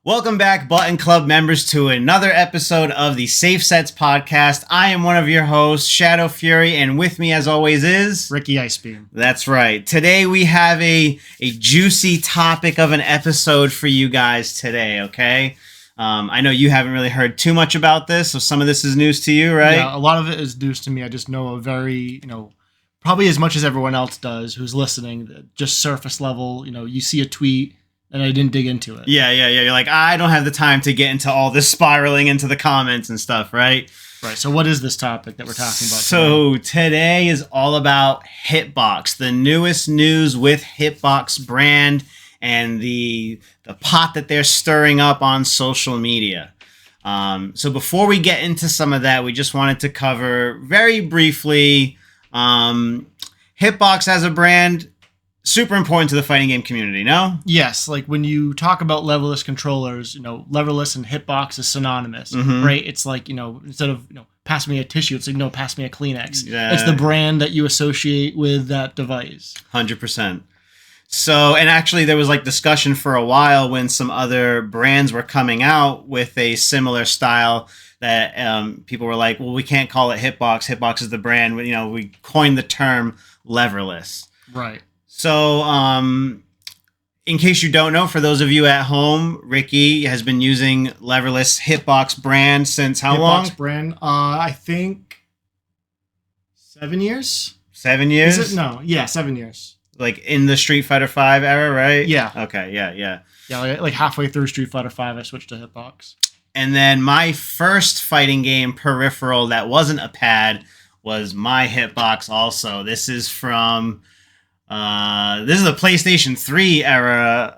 Welcome back, Button Club members, to another episode of the Safe Sets podcast. I am one of your hosts, Shadow Fury, and with me, as always, is Ricky Icebeam. That's right. Today we have a juicy topic of an episode for you guys today, okay? I know you haven't really heard too much about this, so some of this is news to you, right? Yeah, a lot of it is news to me. I just know a very, probably as much as everyone else does who's listening, just surface level, you see a tweet, and I didn't dig into it. Yeah. You're like, I don't have the time to get into all this spiraling into the comments and stuff, right? Right. So what is this topic that we're talking about So today is all about Hitbox, the newest news with Hitbox brand and the pot that they're stirring up on social media. So before we get into some of that, we just wanted to cover very briefly Hitbox as a brand. Super important to the fighting game community, no? Yes, like when you talk about leverless controllers, leverless and Hitbox is synonymous, right? It's like, instead of, pass me a tissue, it's like, no, pass me a Kleenex. Yeah. It's the brand that you associate with that device. 100%. So, and actually there was like discussion for a while when some other brands were coming out with a similar style that people were like, well, we can't call it Hitbox. Hitbox is the brand. We coined the term leverless. Right. So, in case you don't know, for those of you at home, Ricky has been using leverless Hitbox brand since how long? Hitbox brand, I think 7 years. 7 years? Is it? No, yeah, 7 years. Like in the Street Fighter V era, right? Yeah. Okay, yeah. Yeah, like halfway through Street Fighter V, I switched to Hitbox. And then my first fighting game peripheral that wasn't a pad was my Hitbox also. This is from... this is the PlayStation 3 era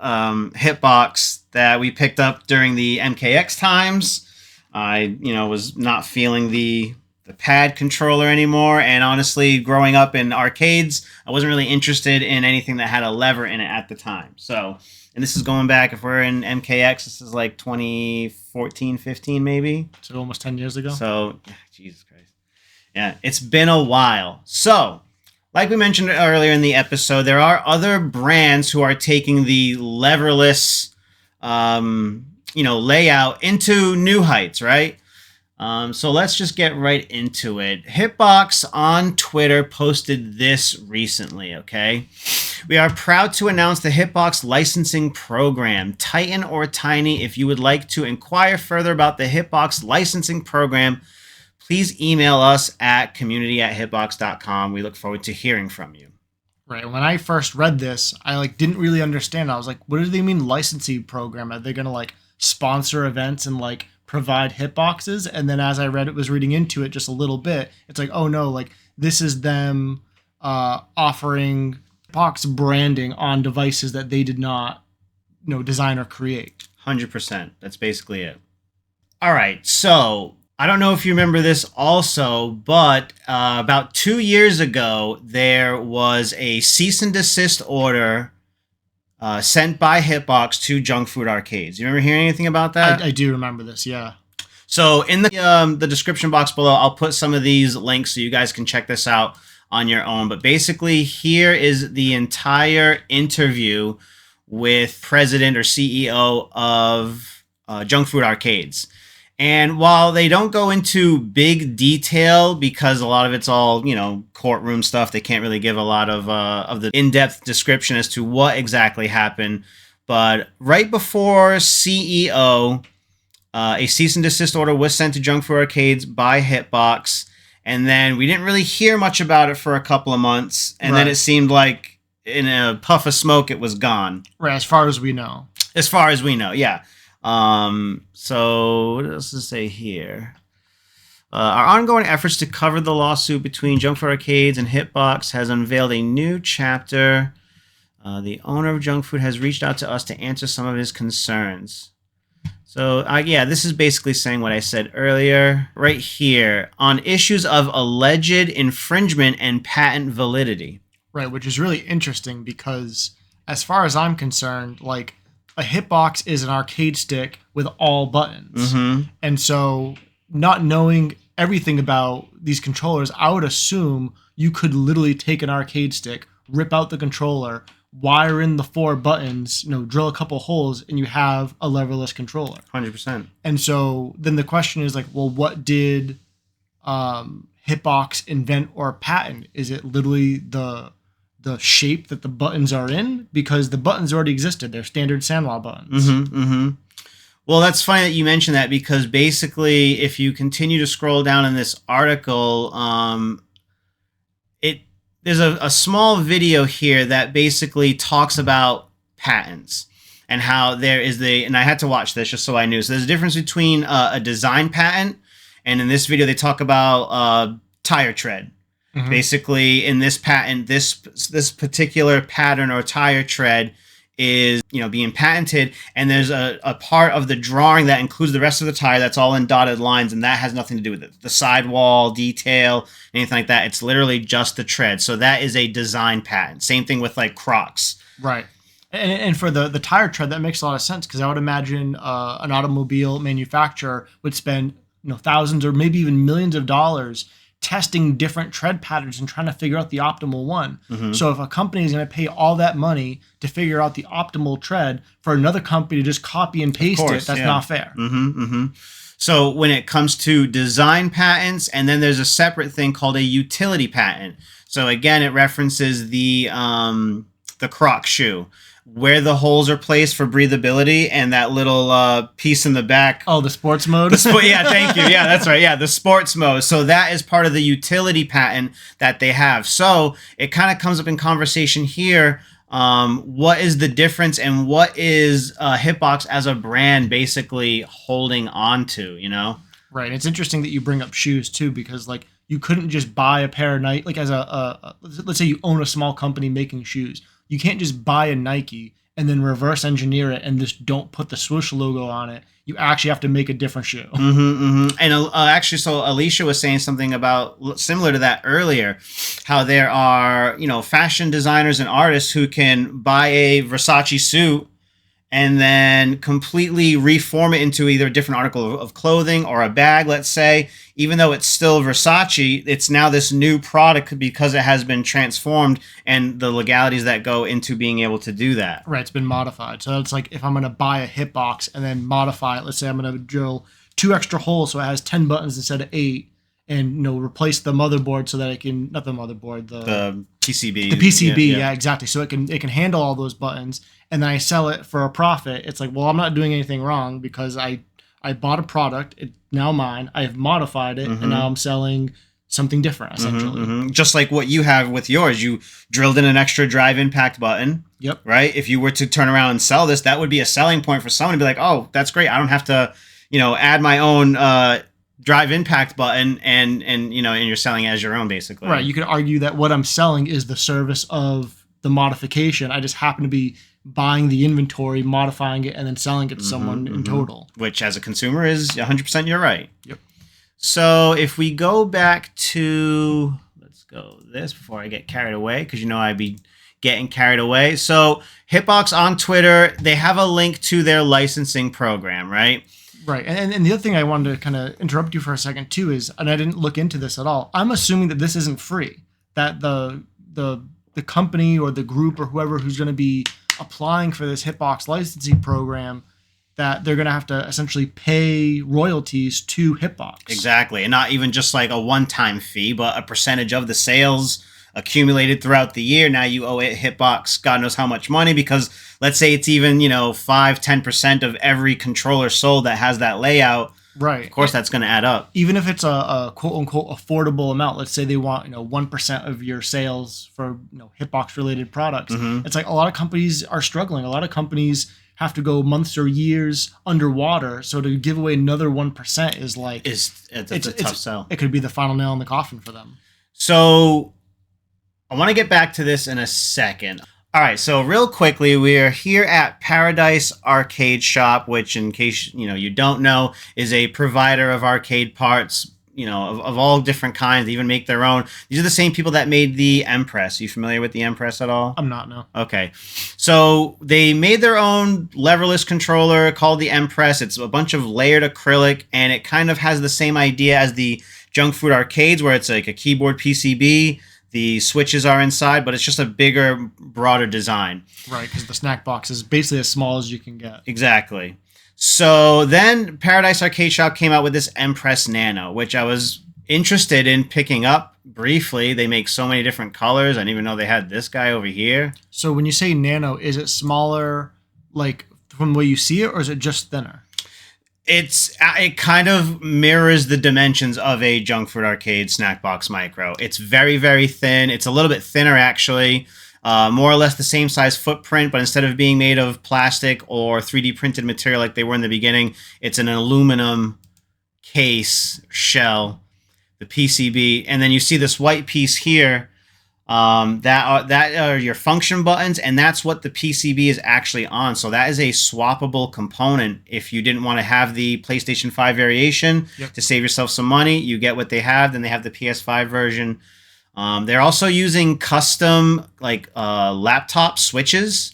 Hitbox that we picked up during the MKX times. I, was not feeling the pad controller anymore, and honestly, growing up in arcades, I wasn't really interested in anything that had a lever in it at the time. So, and this is going back, if we're in MKX, this is like 2014, 15 maybe. So almost 10 years ago. So, Jesus Christ. Yeah, it's been a while. So, like we mentioned earlier in the episode, there are other brands who are taking the leverless, layout into new heights, right? So let's just get right into it. Hitbox on Twitter posted this recently, okay? We are proud to announce the Hitbox licensing program. Titan or Tiny, if you would like to inquire further about the Hitbox licensing program, please email us at community@hitbox.com. We look forward to hearing from you. Right. When I first read this, I didn't really understand. I was like, what do they mean licensing program? Are they going to sponsor events and provide hitboxes? And then as I was reading into it just a little bit, it's like, oh no, this is them offering box branding on devices that they did not, design or create. 100%. That's basically it. All right. So I don't know if you remember this also, but about 2 years ago, there was a cease and desist order sent by Hitbox to Junk Food Arcades. You remember hearing anything about that? I do remember this, yeah. So in the description box below, I'll put some of these links so you guys can check this out on your own. But basically, here is the entire interview with president or CEO of Junk Food Arcades. And while they don't go into big detail because a lot of it's all, courtroom stuff, they can't really give a lot of the in-depth description as to what exactly happened. But right before CEO, a cease and desist order was sent to Junk Food Arcades by Hitbox. And then we didn't really hear much about it for a couple of months. And then it seemed like in a puff of smoke, it was gone. Right, as far as we know. As far as we know, yeah. So what else does it say here? Our ongoing efforts to cover the lawsuit between Junk Food Arcades and Hitbox has unveiled a new chapter. The owner of Junk Food has reached out to us to answer some of his concerns. So, this is basically saying what I said earlier right here on issues of alleged infringement and patent validity. Right, which is really interesting because as far as I'm concerned, a hitbox is an arcade stick with all buttons. Mm-hmm. And so not knowing everything about these controllers, I would assume you could literally take an arcade stick, rip out the controller, wire in the 4 buttons, drill a couple holes, and you have a leverless controller. 100%. And so then the question is like, well, what did Hitbox invent or patent? Is it literally the shape that the buttons are in? Because the buttons already existed. They're standard Sanwa buttons. Well, that's funny that you mentioned that, because basically if you continue to scroll down in this article, there's a small video here that basically talks about patents and how there is and I had to watch this just so I knew. So there's a difference between a design patent, and in this video they talk about tire tread. Basically, in this patent, this particular pattern or tire tread is being patented, and there's a part of the drawing that includes the rest of the tire that's all in dotted lines, and that has nothing to do with it. The sidewall detail, anything like that. It's literally just the tread. So that is a design patent. Same thing with like Crocs. Right. And for the tire tread, that makes a lot of sense, because I would imagine an automobile manufacturer would spend thousands or maybe even millions of dollars testing different tread patterns and trying to figure out the optimal one. So if a company is going to pay all that money to figure out the optimal tread for another company to just copy and paste that's not fair. So when it comes to design patents, and then there's a separate thing called a utility patent. So again, it references the Croc shoe, where the holes are placed for breathability, and that little piece in the back. Oh, the sports mode? Yeah, thank you. Yeah, that's right. Yeah, the sports mode. So that is part of the utility patent that they have. So it kind of comes up in conversation here. What is the difference, and what is Hitbox as a brand basically holding on to, Right. It's interesting that you bring up shoes too, because like you couldn't just buy a pair of Nike, like as let's say you own a small company making shoes. You can't just buy a Nike and then reverse engineer it and just don't put the swoosh logo on it. You actually have to make a different shoe. And actually, so Alicia was saying something about similar to that earlier, how there are, fashion designers and artists who can buy a Versace suit and then completely reform it into either a different article of clothing or a bag, let's say. Even though it's still Versace, it's now this new product because it has been transformed, and the legalities that go into being able to do that. Right, it's been modified. So it's like if I'm going to buy a Hitbox and then modify it, let's say I'm going to drill 2 extra holes so it has 10 buttons instead of 8, and replace the motherboard so that it can, not the motherboard, the PCB. The PCB, yeah, exactly. So it can handle all those buttons, and then I sell it for a profit. It's like, well, I'm not doing anything wrong because I bought a product, it's now mine, I've modified it, and now I'm selling something different, essentially. Just like what you have with yours. You drilled in an extra drive impact button. Yep. Right? If you were to turn around and sell this, that would be a selling point for someone to be like, oh, that's great. I don't have to, add my own drive impact button, and you're selling it as your own, basically. Right. You could argue that what I'm selling is the service of the modification. I just happen to be buying the inventory, modifying it, and then selling it to someone in total. Which, as a consumer, is 100% you're right. Yep. So if we go back to, let's go this before I get carried away, because I'd be getting carried away. So Hitbox on Twitter, they have a link to their licensing program, right? Right. And the other thing I wanted to kind of interrupt you for a second too is, and I didn't look into this at all, I'm assuming that this isn't free, that the company or the group or whoever who's going to be applying for this Hitbox licensing program, that they're going to have to essentially pay royalties to Hitbox. Exactly. And not even just like a one-time fee, but a percentage of the sales accumulated throughout the year. Now you owe it Hitbox God knows how much money, because let's say it's even 5-10% of every controller sold that has that layout. Right. Of course, that's going to add up. Even if it's a quote unquote affordable amount, let's say they want 1% of your sales for Hitbox related products. It's like a lot of companies are struggling. A lot of companies have to go months or years underwater. So to give away another 1% is like it's a tough sell. It could be the final nail in the coffin for them. So I want to get back to this in a second. All right, so real quickly, we are here at Paradise Arcade Shop, which, in case you don't know, is a provider of arcade parts, of all different kinds. They even make their own. These are the same people that made the Empress. Are you familiar with the Empress at all? I'm not, no. Okay, so they made their own leverless controller called the Empress. It's a bunch of layered acrylic, and it kind of has the same idea as the junk food arcades, where it's like a keyboard PCB. The switches are inside, but it's just a bigger, broader design. Right, because the snack box is basically as small as you can get. Exactly. So then Paradise Arcade Shop came out with this Empress Nano, which I was interested in picking up briefly. They make so many different colors. I didn't even know they had this guy over here. So when you say nano, is it smaller, like from the way you see it, or is it just thinner? It kind of mirrors the dimensions of a junk food arcade snack box micro. It's very, very thin. It's a little bit thinner, actually. More or less the same size footprint, but instead of being made of plastic or 3D printed material like they were in the beginning, it's an aluminum case shell, the PCB. And then you see this white piece here. That are your function buttons, and that's what the PCB is actually on. So that is a swappable component. If you didn't want to have the PlayStation 5 variation to save yourself some money, you get what they have. Then they have the PS5 version. They're also using custom laptop switches,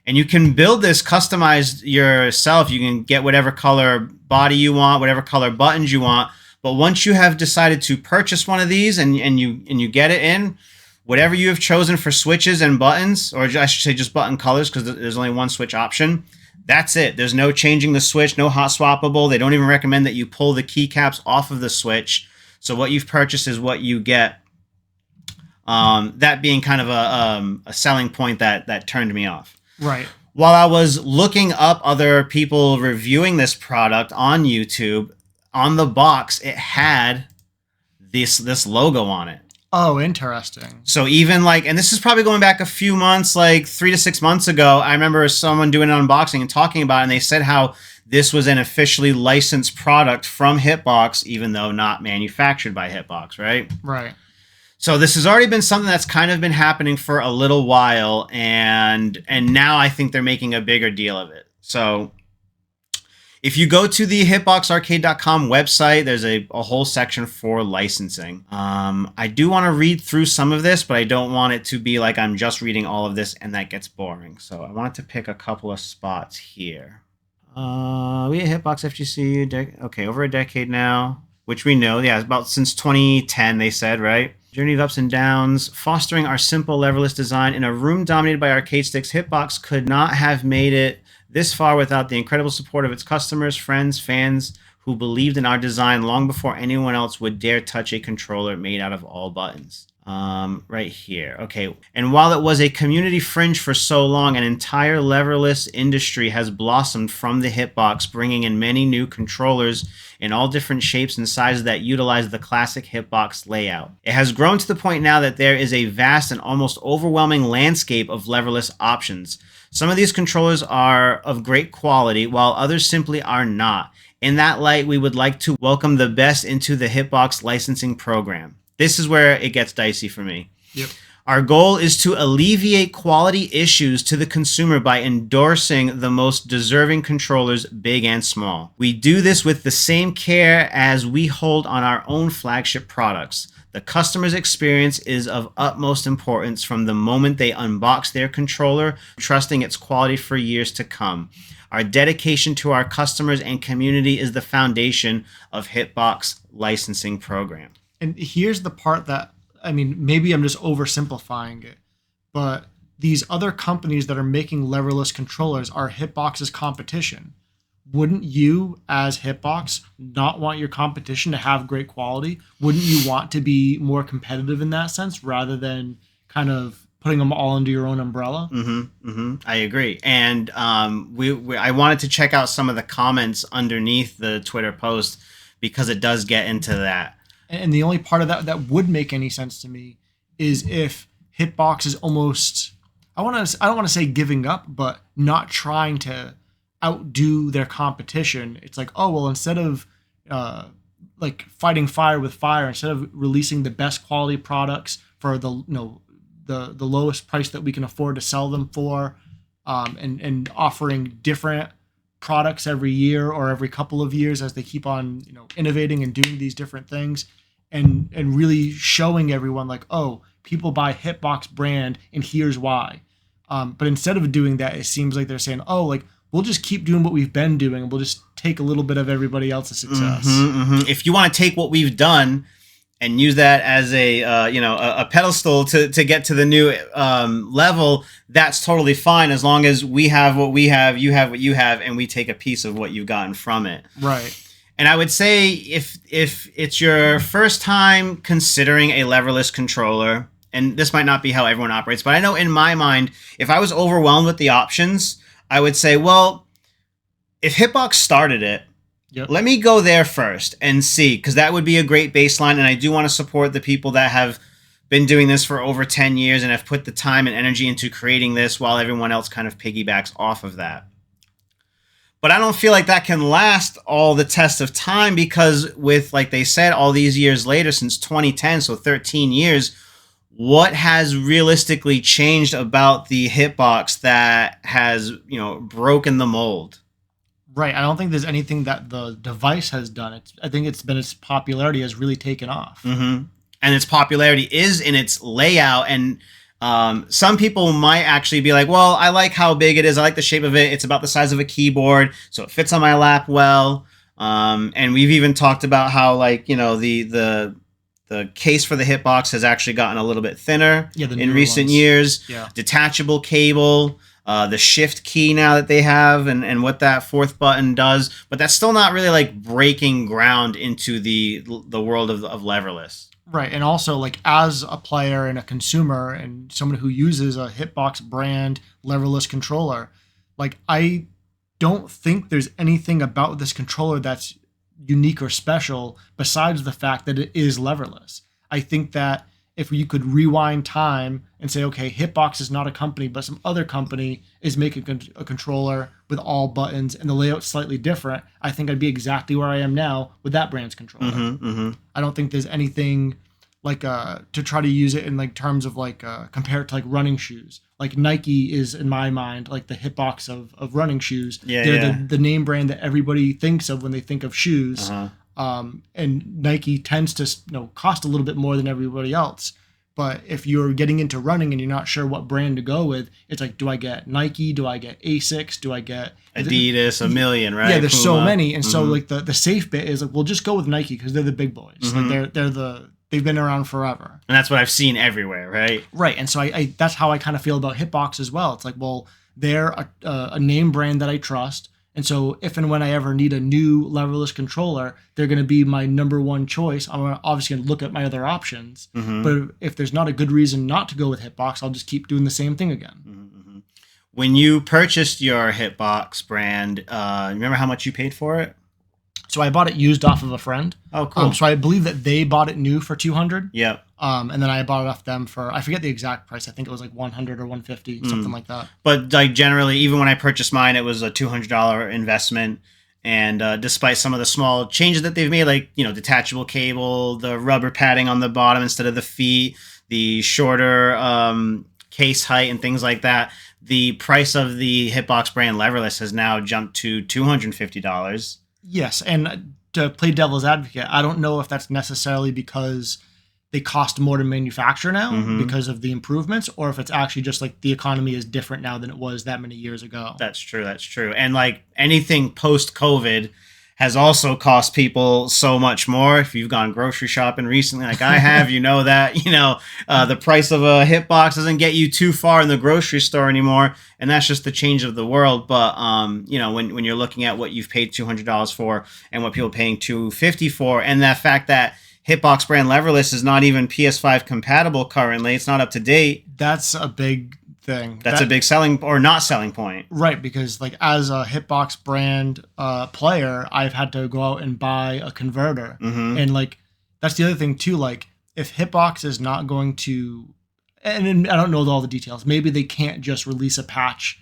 and you can build this customized yourself. You can get whatever color body you want, whatever color buttons you want. But once you have decided to purchase one of these and you get it in, whatever you have chosen for switches and buttons, or I should say just button colors, because there's only one switch option, that's it. There's no changing the switch, no hot swappable. They don't even recommend that you pull the keycaps off of the switch. So what you've purchased is what you get. That being kind of a selling point that turned me off. Right. While I was looking up other people reviewing this product on YouTube, on the box, it had this logo on it. Oh, interesting. So even and this is probably going back a few months, like 3 to 6 months ago, I remember someone doing an unboxing and talking about it, and they said how this was an officially licensed product from Hitbox, even though not manufactured by Hitbox, right? Right. So this has already been something that's kind of been happening for a little while, and now I think they're making a bigger deal of it. So if you go to the hitboxarcade.com website, there's a whole section for licensing. I do want to read through some of this, but I don't want it to be like I'm just reading all of this and that gets boring. So I wanted to pick a couple of spots here. We at Hitbox FGC, okay, over a decade now, which we know, yeah, about since 2010, they said, right? Journey of ups and downs, fostering our simple leverless design in a room dominated by arcade sticks. Hitbox could not have made it this far without the incredible support of its customers, friends, fans who believed in our design long before anyone else would dare touch a controller made out of all buttons. Right here. Okay. And while it was a community fringe for so long, an entire leverless industry has blossomed from the Hitbox, bringing in many new controllers in all different shapes and sizes that utilize the classic Hitbox layout. It has grown to the point now that there is a vast and almost overwhelming landscape of leverless options. Some of these controllers are of great quality, while others simply are not. In that light, we would like to welcome the best into the Hitbox licensing program. This is where it gets dicey for me. Yep. Our goal is to alleviate quality issues to the consumer by endorsing the most deserving controllers, big and small. We do this with the same care as we hold on our own flagship products. The customer's experience is of utmost importance from the moment they unbox their controller, trusting its quality for years to come. Our dedication to our customers and community is the foundation of Hitbox licensing program. And here's the part that, I mean, maybe I'm just oversimplifying it, but these other companies that are making leverless controllers are Hitbox's competition. Wouldn't you, as Hitbox, not want your competition to have great quality? Wouldn't you want to be more competitive in that sense rather than kind of putting them all under your own umbrella? I agree. And I wanted to check out some of the comments underneath the Twitter post because it does get into that. And the only part of that that would make any sense to me is if Hitbox is almost, I don't want to say giving up, but not trying to outdo their competition. It's like, oh, well, instead of fighting fire with fire, instead of releasing the best quality products for the lowest price that we can afford to sell them for, and offering different products every year or every couple of years as they keep on innovating and doing these different things, and really showing everyone like, oh, people buy Hitbox brand and here's why. But instead of doing that, it seems like they're saying, oh, like, we'll just keep doing what we've been doing and we'll just take a little bit of everybody else's success. If you want to take what we've done and use that as a a pedestal to get to the new level, that's totally fine as long as we have what we have, you have what you have, and we take a piece of what you've gotten from it. Right. And I would say if it's your first time considering a leverless controller, and this might not be how everyone operates, but I know in my mind, if I was overwhelmed with the options, I would say, well, if Hitbox started it, Yep. let me go there first and see, because that would be a great baseline. And I do want to support the people that have been doing this for over 10 years and have put the time and energy into creating this while everyone else kind of piggybacks off of that. But I don't feel like that can last all the test of time, because with, like they said, all these years later, since 2010, so 13 years, what has realistically changed about the Hitbox that has, broken the mold? Right. I don't think there's anything that the device has done. I think it's been its popularity has really taken off. Mm-hmm. And its popularity is in its layout. And some people might actually be like, well, I like how big it is. I like the shape of it. It's about the size of a keyboard, so it fits on my lap well. And we've even talked about how, like, the case for the Hitbox has actually gotten a little bit thinner in recent years. Yeah. Detachable cable. The shift key now that they have, and what that fourth button does, but that's still not really like breaking ground into the world of leverless. Right, and also, like, as a player and a consumer and someone who uses a Hitbox brand leverless controller, like, I don't think there's anything about this controller that's unique or special besides the fact that it is leverless. I think that if you could rewind time and say, okay, Hitbox is not a company, but some other company is making a controller with all buttons and the layout's slightly different, I think I'd be exactly where I am now with that brand's controller. Mm-hmm, mm-hmm. I don't think there's anything like to try to use it in like terms of like compare it to like running shoes. Like Nike is, in my mind, like the Hitbox of running shoes. Yeah, They're the name brand that everybody thinks of when they think of shoes. Uh-huh. And Nike tends to cost a little bit more than everybody else. But if you're getting into running and you're not sure what brand to go with, it's like, do I get Nike? Do I get Asics? Do I get Adidas? A million, right? Yeah, there's Puma. so many, and Mm-hmm. so like the safe bit is like, well, just go with Nike because they're the big boys. Mm-hmm. Like they've been around forever. And that's what I've seen everywhere, right? Right, and so I that's how I kind of feel about Hitbox as well. It's like, well, they're a name brand that I trust. And so if and when I ever need a new leverless controller, they're going to be my number one choice. I'm obviously going to look at my other options. Mm-hmm. But if there's not a good reason not to go with Hitbox, I'll just keep doing the same thing again. Mm-hmm. When you purchased your Hitbox brand, remember how much you paid for it? So I bought it used off of a friend. Oh, cool. So I believe that they bought it new for $200. Yep. And then I bought it off them for, I forget the exact price. I think it was like $100 or $150, something like that. But like generally, even when I purchased mine, it was a $200 investment. And despite some of the small changes that they've made, like, detachable cable, the rubber padding on the bottom instead of the feet, the shorter case height and things like that, the price of the Hitbox brand leverless has now jumped to $250. Yes, and to play devil's advocate, I don't know if that's necessarily because they cost more to manufacture now because of the improvements, or if it's actually just like the economy is different now than it was that many years ago. That's true. And like anything post-COVID has also cost people so much more. If you've gone grocery shopping recently, like I have, that, the price of a Hitbox doesn't get you too far in the grocery store anymore. And that's just the change of the world. But, when you're looking at what you've paid $200 for and what people are paying $250 for, and that fact that Hitbox brand leverless is not even PS5 compatible currently, it's not up to date. That's a big thing. That's a big selling or not selling point. Right, because like as a Hitbox brand player, I've had to go out and buy a converter. And like that's the other thing too, like if Hitbox is not going to, and I don't know all the details, maybe they can't just release a patch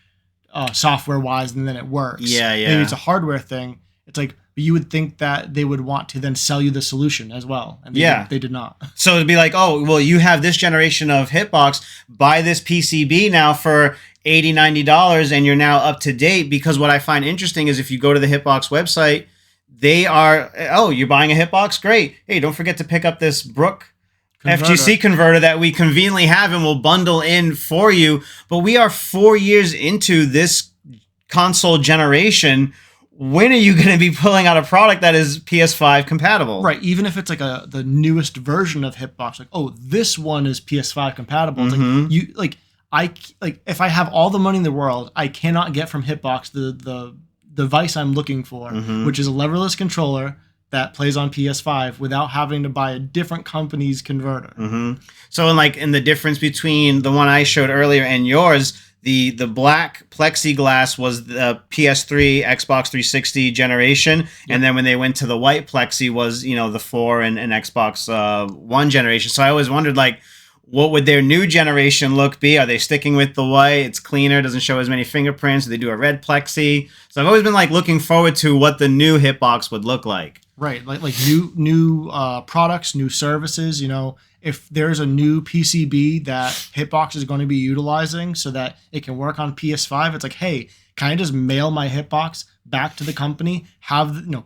software wise and then it works. Yeah. Maybe it's a hardware thing. It's like, you would think that they would want to then sell you the solution as well. And they did not. So it'd be like, oh, well, you have this generation of Hitbox, buy this PCB now for $80, $90, and you're now up to date. Because what I find interesting is if you go to the Hitbox website, they are, oh, you're buying a Hitbox? Great. Hey, don't forget to pick up this Brook FGC converter that we conveniently have and will bundle in for you. But we are 4 years into this console generation. when are you going to be pulling out a product that is PS5 compatible? Right, even if it's like the newest version of Hitbox, like, oh, this one is PS5 compatible. It's like if I have all the money in the world, I cannot get from Hitbox the device I'm looking for, which is a leverless controller that plays on PS5 without having to buy a different company's converter. So in the difference between the one I showed earlier and yours, the black plexiglass was the PS3, Xbox 360 generation, and then when they went to the white plexi was the 4 and Xbox One generation. So I always wondered, like, what would their new generation look be? Are they sticking with the white? It's cleaner, doesn't show as many fingerprints. Do they do a red plexi? So I've always been like looking forward to what the new Hitbox would look like. Right, like new products, new services. If there's a new PCB that Hitbox is going to be utilizing so that it can work on PS5, it's like, hey, can I just mail my Hitbox back to the company,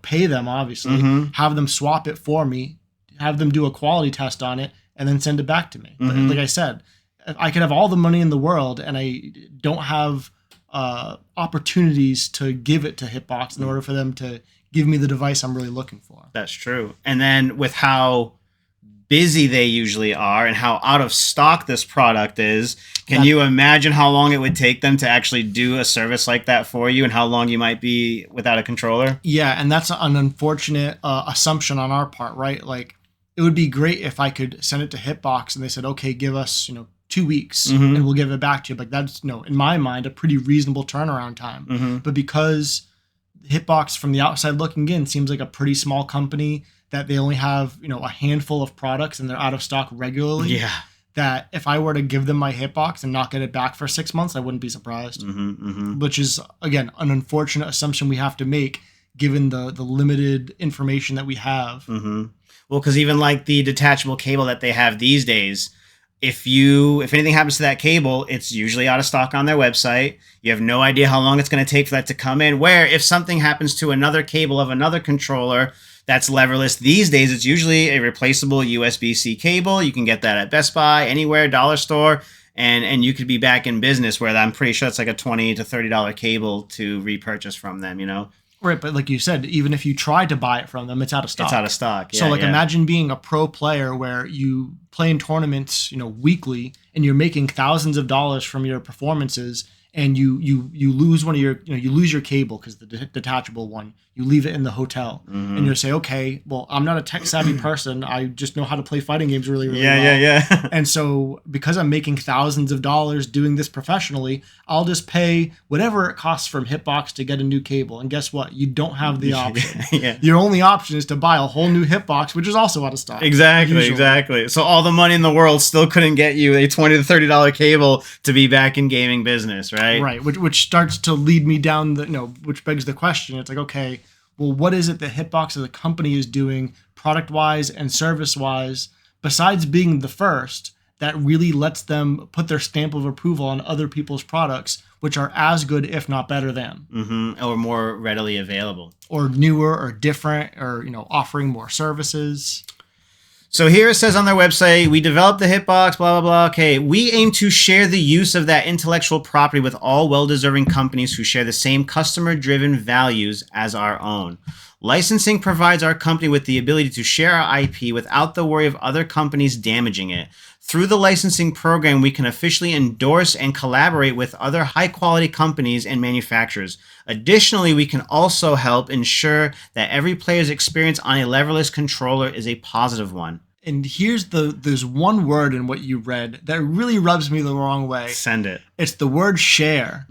pay them obviously, have them swap it for me, have them do a quality test on it, and then send it back to me. But like I said, I could have all the money in the world and I don't have opportunities to give it to Hitbox in order for them to give me the device I'm really looking for. That's true. And then with how busy they usually are and how out of stock this product is, can you imagine how long it would take them to actually do a service like that for you and how long you might be without a controller? Yeah, and that's an unfortunate assumption on our part, right? Like, it would be great if I could send it to Hitbox and they said, okay, give us 2 weeks and we'll give it back to you. Like, that's in my mind a pretty reasonable turnaround time. But because Hitbox from the outside looking in seems like a pretty small company, that they only have a handful of products and they're out of stock regularly, that if I were to give them my Hitbox and not get it back for 6 months, I wouldn't be surprised. Which is, again, an unfortunate assumption we have to make given the limited information that we have. Well, because even like the detachable cable that they have these days, if anything happens to that cable, it's usually out of stock on their website. You have no idea how long it's going to take for that to come in. Where if something happens to another cable of another controller that's leverless, these days it's usually a replaceable USB-C cable. You can get that at Best Buy, anywhere, dollar store, and you could be back in business, where I'm pretty sure it's like a $20 to $30 cable to repurchase from them, Right, but like you said, even if you try to buy it from them, it's out of stock. It's out of stock. Yeah, so imagine being a pro player where you play in tournaments, weekly, and you're making thousands of dollars from your performances, and you lose one of your, you lose your cable because the detachable one, you leave it in the hotel, and you say, okay, well, I'm not a tech savvy person. I just know how to play fighting games really, really well. Yeah. And so because I'm making thousands of dollars doing this professionally, I'll just pay whatever it costs from Hitbox to get a new cable. And guess what? You don't have the option. Your only option is to buy a whole new Hitbox, which is also out of stock. Exactly. So all the money in the world still couldn't get you a $20 to $30 cable to be back in gaming business, right? Right, which starts to lead me down which begs the question. It's like, okay, well, what is it that Hitbox as a company is doing product-wise and service-wise, besides being the first, that really lets them put their stamp of approval on other people's products, which are as good, if not better than. Or more readily available. Or newer or different, or, offering more services. So here it says on their website, we developed the Hitbox, blah, blah, blah. Okay, we aim to share the use of that intellectual property with all well-deserving companies who share the same customer-driven values as our own. Licensing provides our company with the ability to share our IP without the worry of other companies damaging it. Through the licensing program, we can officially endorse and collaborate with other high-quality companies and manufacturers. Additionally, we can also help ensure that every player's experience on a leverless controller is a positive one. And there's one word in what you read that really rubs me the wrong way. Send it. It's the word share.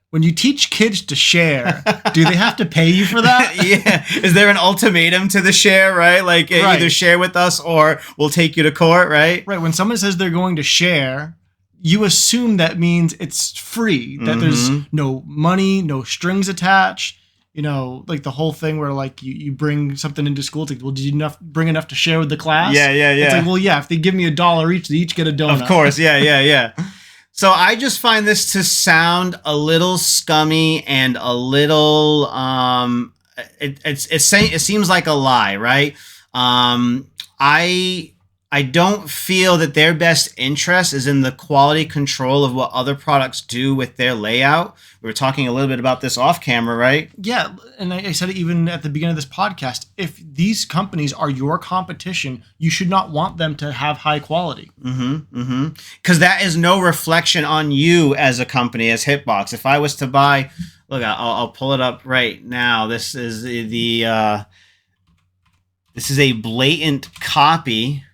When you teach kids to share, do they have to pay you for that? Yeah. Is there an ultimatum to the share, right? Like either share with us or we'll take you to court, right? Right. When someone says they're going to share, you assume that means it's free, that there's no money, no strings attached. Like the whole thing where like you bring something into school. It's like, well, did you bring enough to share with the class? Yeah. It's like, well, yeah, if they give me $1 each, they each get a donut. Of course. Yeah. So I just find this to sound a little scummy and a little it seems like a lie, right? I I don't feel that their best interest is in the quality control of what other products do with their layout. We were talking a little bit about this off camera, right? Yeah, and I said it even at the beginning of this podcast. If these companies are your competition, you should not want them to have high quality. Because that is no reflection on you as a company, as Hitbox. If I was to buy, look, I'll pull it up right now. This is this is a blatant copy.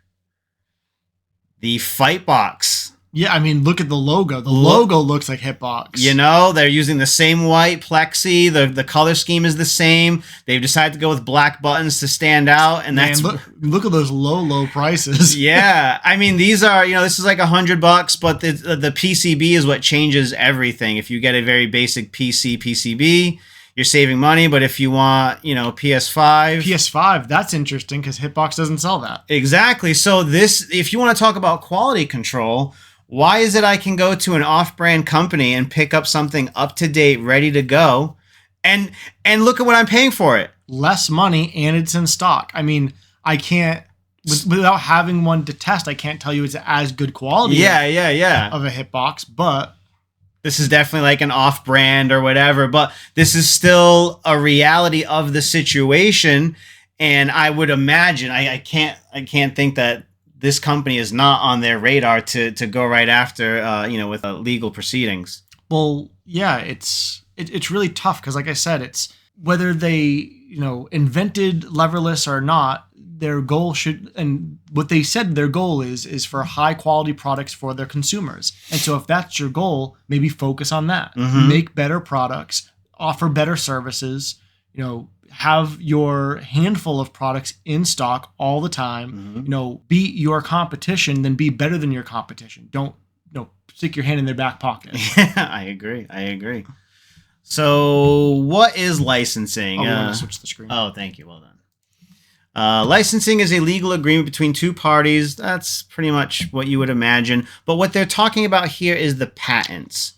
The Fightbox. Yeah, I mean, look at the logo. The logo looks like Hitbox. You know, they're using the same white plexi. The color scheme is the same. They've decided to go with black buttons to stand out, and that's look at those low prices. Yeah, I mean, these are, this is like $100, but the PCB is what changes everything. If you get a very basic PCB, you're saving money, but if you want, PS5, that's interesting because Hitbox doesn't sell that. Exactly. So if you want to talk about quality control, why is it I can go to an off-brand company and pick up something up to date, ready to go, and look at what I'm paying for it? Less money, and it's in stock. I mean, I can't without having one to test. I can't tell you it's as good quality. Yeah. Of a Hitbox, but. This is definitely like an off-brand or whatever, but this is still a reality of the situation. And I would imagine, I can't think that this company is not on their radar to go right after, with legal proceedings. Well, yeah, it's really tough because, like I said, it's whether they invented leverless or not. Their goal and what they said their goal is for high quality products for their consumers. And so if that's your goal, maybe focus on that. Make better products, offer better services, have your handful of products in stock all the time, beat your competition, then be better than your competition. Don't stick your hand in their back pocket. Yeah, I agree. So what is licensing? Oh, we want to switch the screen. Oh, thank you. Well done. Licensing is a legal agreement between two parties. That's pretty much what you would imagine. But what they're talking about here is the patents.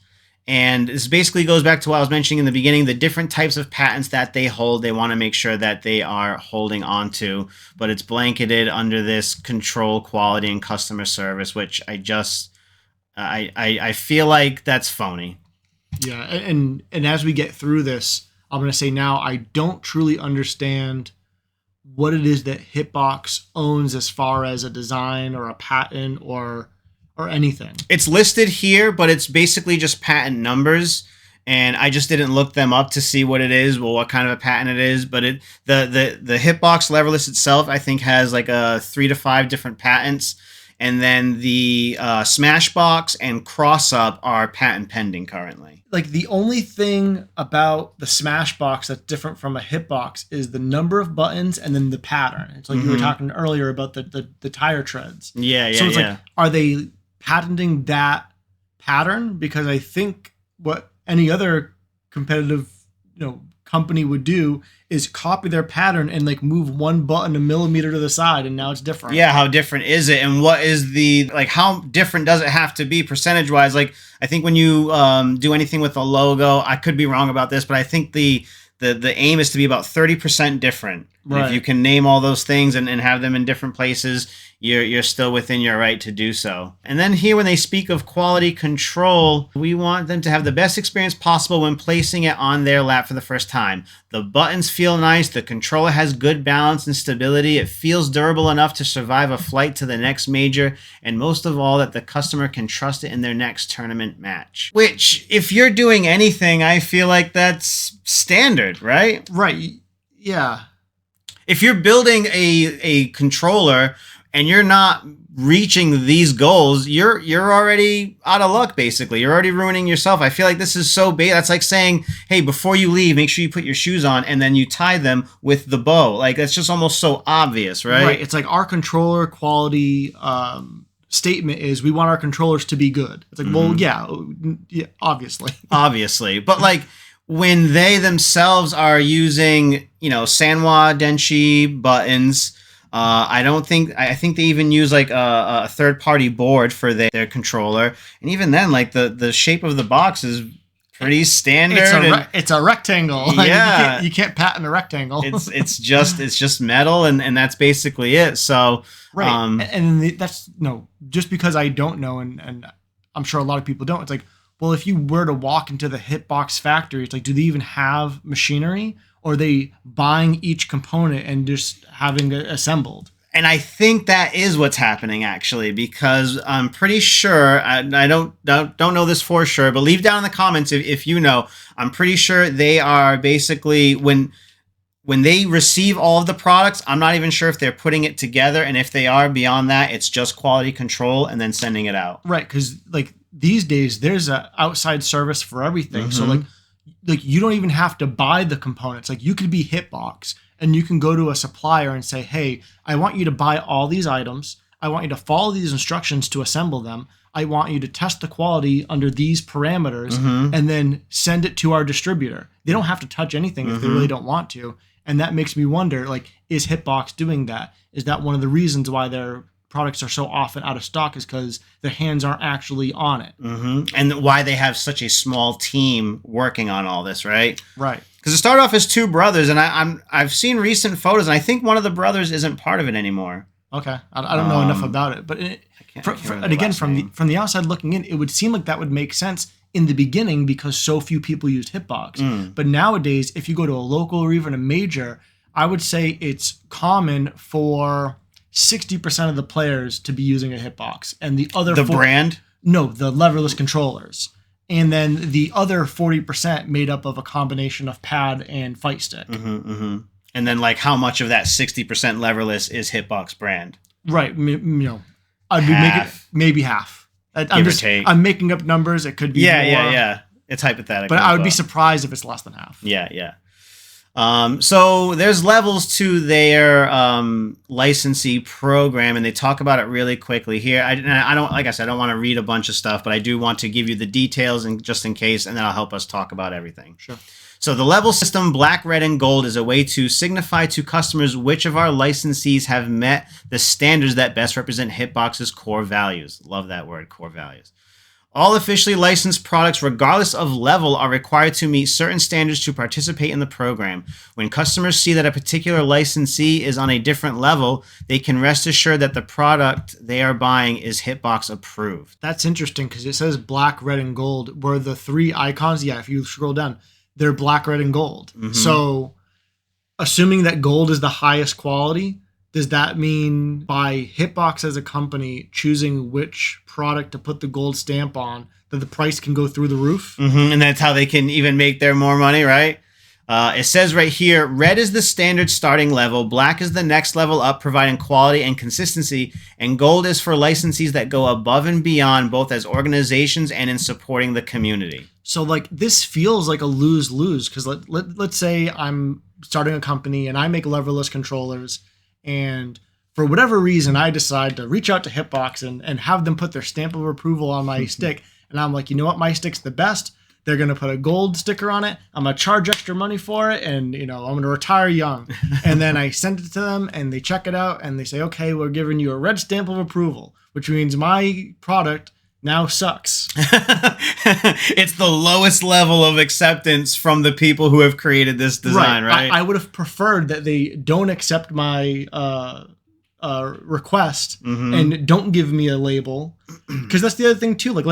And this basically goes back to what I was mentioning in the beginning, the different types of patents that they hold. They want to make sure that they are holding on to, but it's blanketed under this control, quality, and customer service, which I feel like that's phony. Yeah, and as we get through this, I'm going to say now I don't truly understand what it is that Hitbox owns as far as a design or a patent or anything. It's listed here, but it's basically just patent numbers, and I just didn't look them up to see what it is, what kind of a patent it is. But the Hitbox leverless itself, I think, has like 3 to 5 different patents. And then the Smashbox and Cross-Up are patent pending currently. Like the only thing about the Smashbox that's different from a Hitbox is the number of buttons and then the pattern. It's like you were talking earlier about the tire treads. Yeah. So it's like, are they patenting that pattern? Because I think what any other competitive, company would do is copy their pattern and like move one button a millimeter to the side, and now it's different. Yeah, how different is it, and what is how different does it have to be percentage wise? Like, I think when you do anything with a logo, I could be wrong about this, but I think the aim is to be about 30% different. Right. If you can name all those things and have them in different places, you're still within your right to do so. And then here, when they speak of quality control, we want them to have the best experience possible when placing it on their lap for the first time. The buttons feel nice. The controller has good balance and stability. It feels durable enough to survive a flight to the next major. And most of all, that the customer can trust it in their next tournament match. Which, if you're doing anything, I feel like that's standard, right? Right. Yeah. If you're building a controller and you're not reaching these goals, you're already out of luck, basically. You're already ruining yourself. I feel like this is so big. That's like saying, hey, before you leave, make sure you put your shoes on and then you tie them with the bow. Like, that's just almost so obvious, right? Right. It's like our controller quality statement is we want our controllers to be good. It's like, well, yeah, obviously. Obviously. But like, when they themselves are using, Sanwa Denshi buttons, I think they even use like a third-party board for their controller. And even then, like the shape of the box is pretty standard. It's a rectangle. Like, Yeah, you can't patent a rectangle. it's just metal, and that's basically it. So right, that's just because I don't know, and I'm sure a lot of people don't. It's like, well, if you were to walk into the Hitbox factory, it's like, do they even have machinery, or are they buying each component and just having it assembled? And I think that is what's happening, actually, because I'm pretty sure, I don't know this for sure, but leave down in the comments if you know. I'm pretty sure they are basically, when they receive all of the products, I'm not even sure if they're putting it together, and if they are, beyond that, it's just quality control and then sending it out. Right, because like these days, there's an outside service for everything. So like you don't even have to buy the components. Like, you could be Hitbox, and you can go to a supplier and say, hey, I want you to buy all these items. I want you to follow these instructions to assemble them. I want you to test the quality under these parameters and then send it to our distributor. They don't have to touch anything if they really don't want to. And that makes me wonder, like, is Hitbox doing that? Is that one of the reasons why their products are so often out of stock, is because their hands aren't actually on it? And why they have such a small team working on all this, right? Right. Because it started off as two brothers, and I've seen recent photos, and I think one of the brothers isn't part of it anymore. Okay, I don't know enough about it, but from the outside looking in, it would seem like that would make sense in the beginning because so few people used Hitbox. But nowadays, if you go to a local or even a major, I would say it's common for 60% of the players to be using a Hitbox, and the other brand? No, the leverless controllers. And then the other 40% made up of a combination of pad and fight stick. And then, like, how much of that 60% leverless is Hitbox brand? Right. I'd be making maybe half. I'm making up numbers. It could be more. Yeah. It's hypothetical. But I would be surprised if it's less than half. Yeah. So there's levels to their licensee program, and they talk about it really quickly here. I don't, like I said, I don't want to read a bunch of stuff, but I do want to give you the details, and just in case, and then I'll help us talk about everything. Sure. So the level system, black, red, and gold, is a way to signify to customers which of our licensees have met the standards that best represent Hitbox's core values. Love that word, core values. All officially licensed products, regardless of level, are required to meet certain standards to participate in the program. When customers see that a particular licensee is on a different level, they can rest assured that the product they are buying is Hitbox approved. That's interesting because it says black, red, and gold, where the three icons, if you scroll down, they're black, red, and gold. So assuming that gold is the highest quality, does that mean by Hitbox as a company choosing which product to put the gold stamp on, that the price can go through the roof? And that's how they can even make their more money, right? It says right here, red is the standard starting level, black is the next level up, providing quality and consistency, and gold is for licensees that go above and beyond, both as organizations and in supporting the community. So, like, this feels like a lose-lose, because let's say I'm starting a company and I make leverless controllers, and for whatever reason, I decide to reach out to Hitbox and have them put their stamp of approval on my stick. And I'm like, you know what? My stick's the best. They're going to put a gold sticker on it. I'm going to charge extra money for it. And, I'm going to retire young. And then I send it to them and they check it out and they say, okay, we're giving you a red stamp of approval, which means my product now sucks. It's the lowest level of acceptance from the people who have created this design, right? I would have preferred that they don't accept my request and don't give me a label, because that's the other thing too. Like,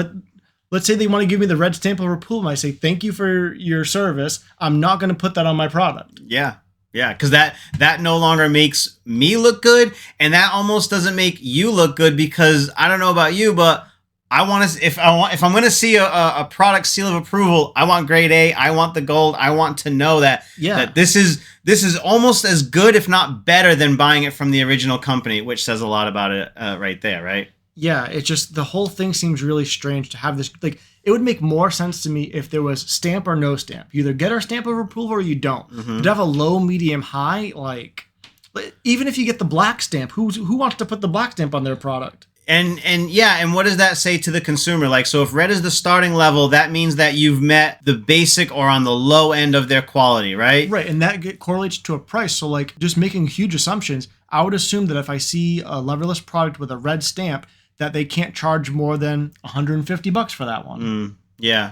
let's say they want to give me the red stamp of approval, and I say thank you for your service. I'm not going to put that on my product. Yeah, because that no longer makes me look good, and that almost doesn't make you look good, because I don't know about you, but I want to, if I'm going to see a product seal of approval, I want grade A. I want the gold. I want to know that this is almost as good, if not better, than buying it from the original company, which says a lot about it right there, right? Yeah, it's just the whole thing seems really strange to have this. Like, it would make more sense to me if there was stamp or no stamp. You either get our stamp of approval or you don't. But to have a low, medium, high, like, even if you get the black stamp, who wants to put the black stamp on their product? And what does that say to the consumer? Like, so if red is the starting level, that means that you've met the basic or on the low end of their quality, right? Right, and that correlates to a price. So, like, just making huge assumptions, I would assume that if I see a leverless product with a red stamp, that they can't charge more than $150 for that one. Yeah.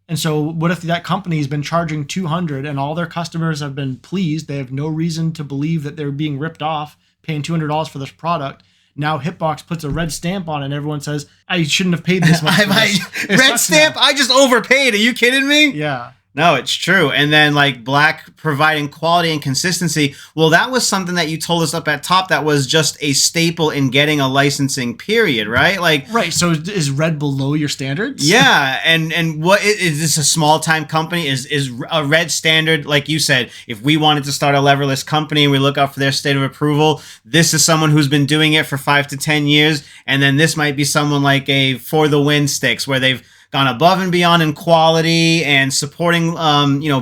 And so what if that company's been charging $200 and all their customers have been pleased? They have no reason to believe that they're being ripped off, paying $200 for this product. Now Hitbox puts a red stamp on it and everyone says, I shouldn't have paid this much for this. Red stamp? Now. I just overpaid. Are you kidding me? Yeah. No, it's true. And then like Black providing quality and consistency. Well, that was something that you told us up at top that was just a staple in getting a licensing period, right? Like, right. So is Red below your standards? Yeah. And what is this a small time company? Is a Red standard, like you said, if we wanted to start a leverless company and we look out for their state of approval, this is someone who's been doing it for 5 to 10 years. And then this might be someone like a For the Win Sticks where they've gone above and beyond in quality and supporting,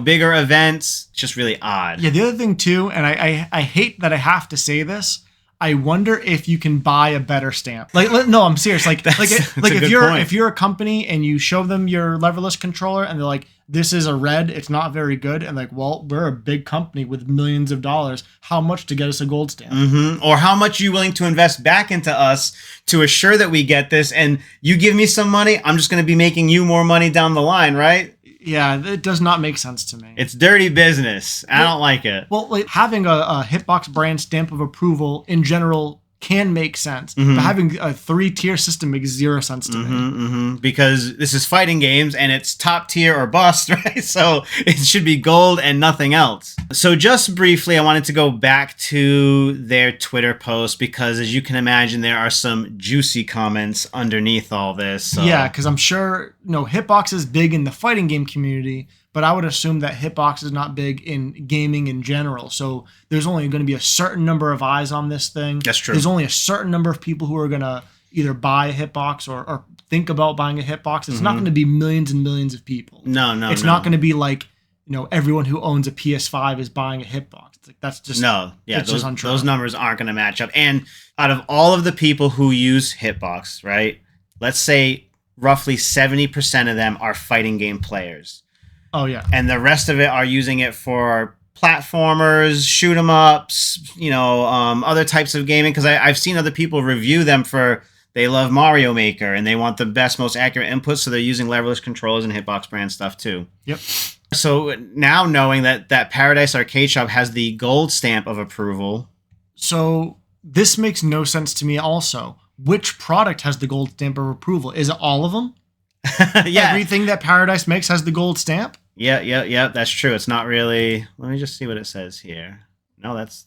bigger events. It's just really odd. Yeah, the other thing too, and I hate that I have to say this, I wonder if you can buy a better stamp. No, I'm serious. If you're a company and you show them your leverless controller and they're like, this is a Red, it's not very good, and like, well, we're a big company with millions of dollars. How much to get us a gold stamp? Mm-hmm. Or how much are you willing to invest back into us to assure that we get this? And you give me some money, I'm just going to be making you more money down the line, right? Yeah, it does not make sense to me. It's dirty business. I don't like it. Well, like having a Hitbox brand stamp of approval in general can make sense, but having a 3-tier system makes zero sense to me. Because this is fighting games and it's top tier or bust, right? So it should be gold and nothing else. So just briefly, I wanted to go back to their Twitter post because, as you can imagine, there are some juicy comments underneath all this. So. Yeah, because I'm sure Hitbox is big in the fighting game community, but I would assume that Hitbox is not big in gaming in general. So there's only going to be a certain number of eyes on this thing. That's true. There's only a certain number of people who are going to either buy a Hitbox or think about buying a Hitbox. It's not going to be millions and millions of people. No. It's not going to be like, everyone who owns a PS5 is buying a Hitbox. It's like, that's just... No, yeah, those numbers aren't going to match up. And out of all of the people who use Hitbox, right, let's say roughly 70% of them are fighting game players. Oh, yeah. And the rest of it are using it for platformers, shoot 'em ups, other types of gaming. Because I've seen other people review them for, they love Mario Maker and they want the best, most accurate inputs. So they're using leverless controllers and Hitbox brand stuff too. Yep. So now knowing that Paradise Arcade Shop has the gold stamp of approval. So this makes no sense to me also. Which product has the gold stamp of approval? Is it all of them? Yeah. Everything that Paradise makes has the gold stamp? Yeah, that's true. It's not really... Let me just see what it says here. No, that's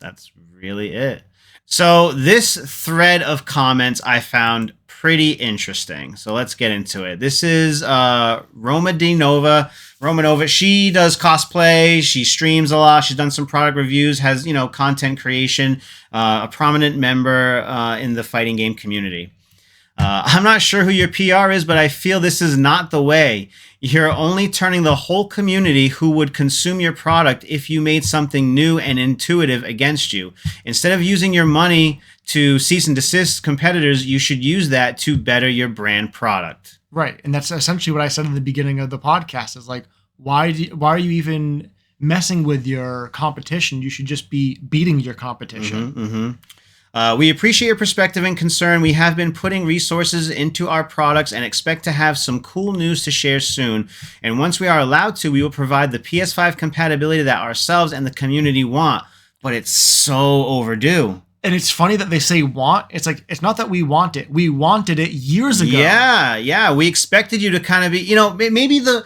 really it. So this thread of comments I found pretty interesting. So let's get into it. This is Romanova. She does cosplay. She streams a lot. She's done some product reviews, has, content creation, a prominent member in the fighting game community. I'm not sure who your PR is, but I feel this is not the way. You're only turning the whole community who would consume your product if you made something new and intuitive against you. Instead of using your money to cease and desist competitors, you should use that to better your brand product. Right. And that's essentially what I said in the beginning of the podcast is like, why are you even messing with your competition? You should just be beating your competition. We appreciate your perspective and concern. We have been putting resources into our products and expect to have some cool news to share soon. And once we are allowed to, we will provide the PS5 compatibility that ourselves and the community want. But it's so overdue. And it's funny that they say want. It's like, it's not that we want it. We wanted it years ago. Yeah. We expected you to kind of be, maybe the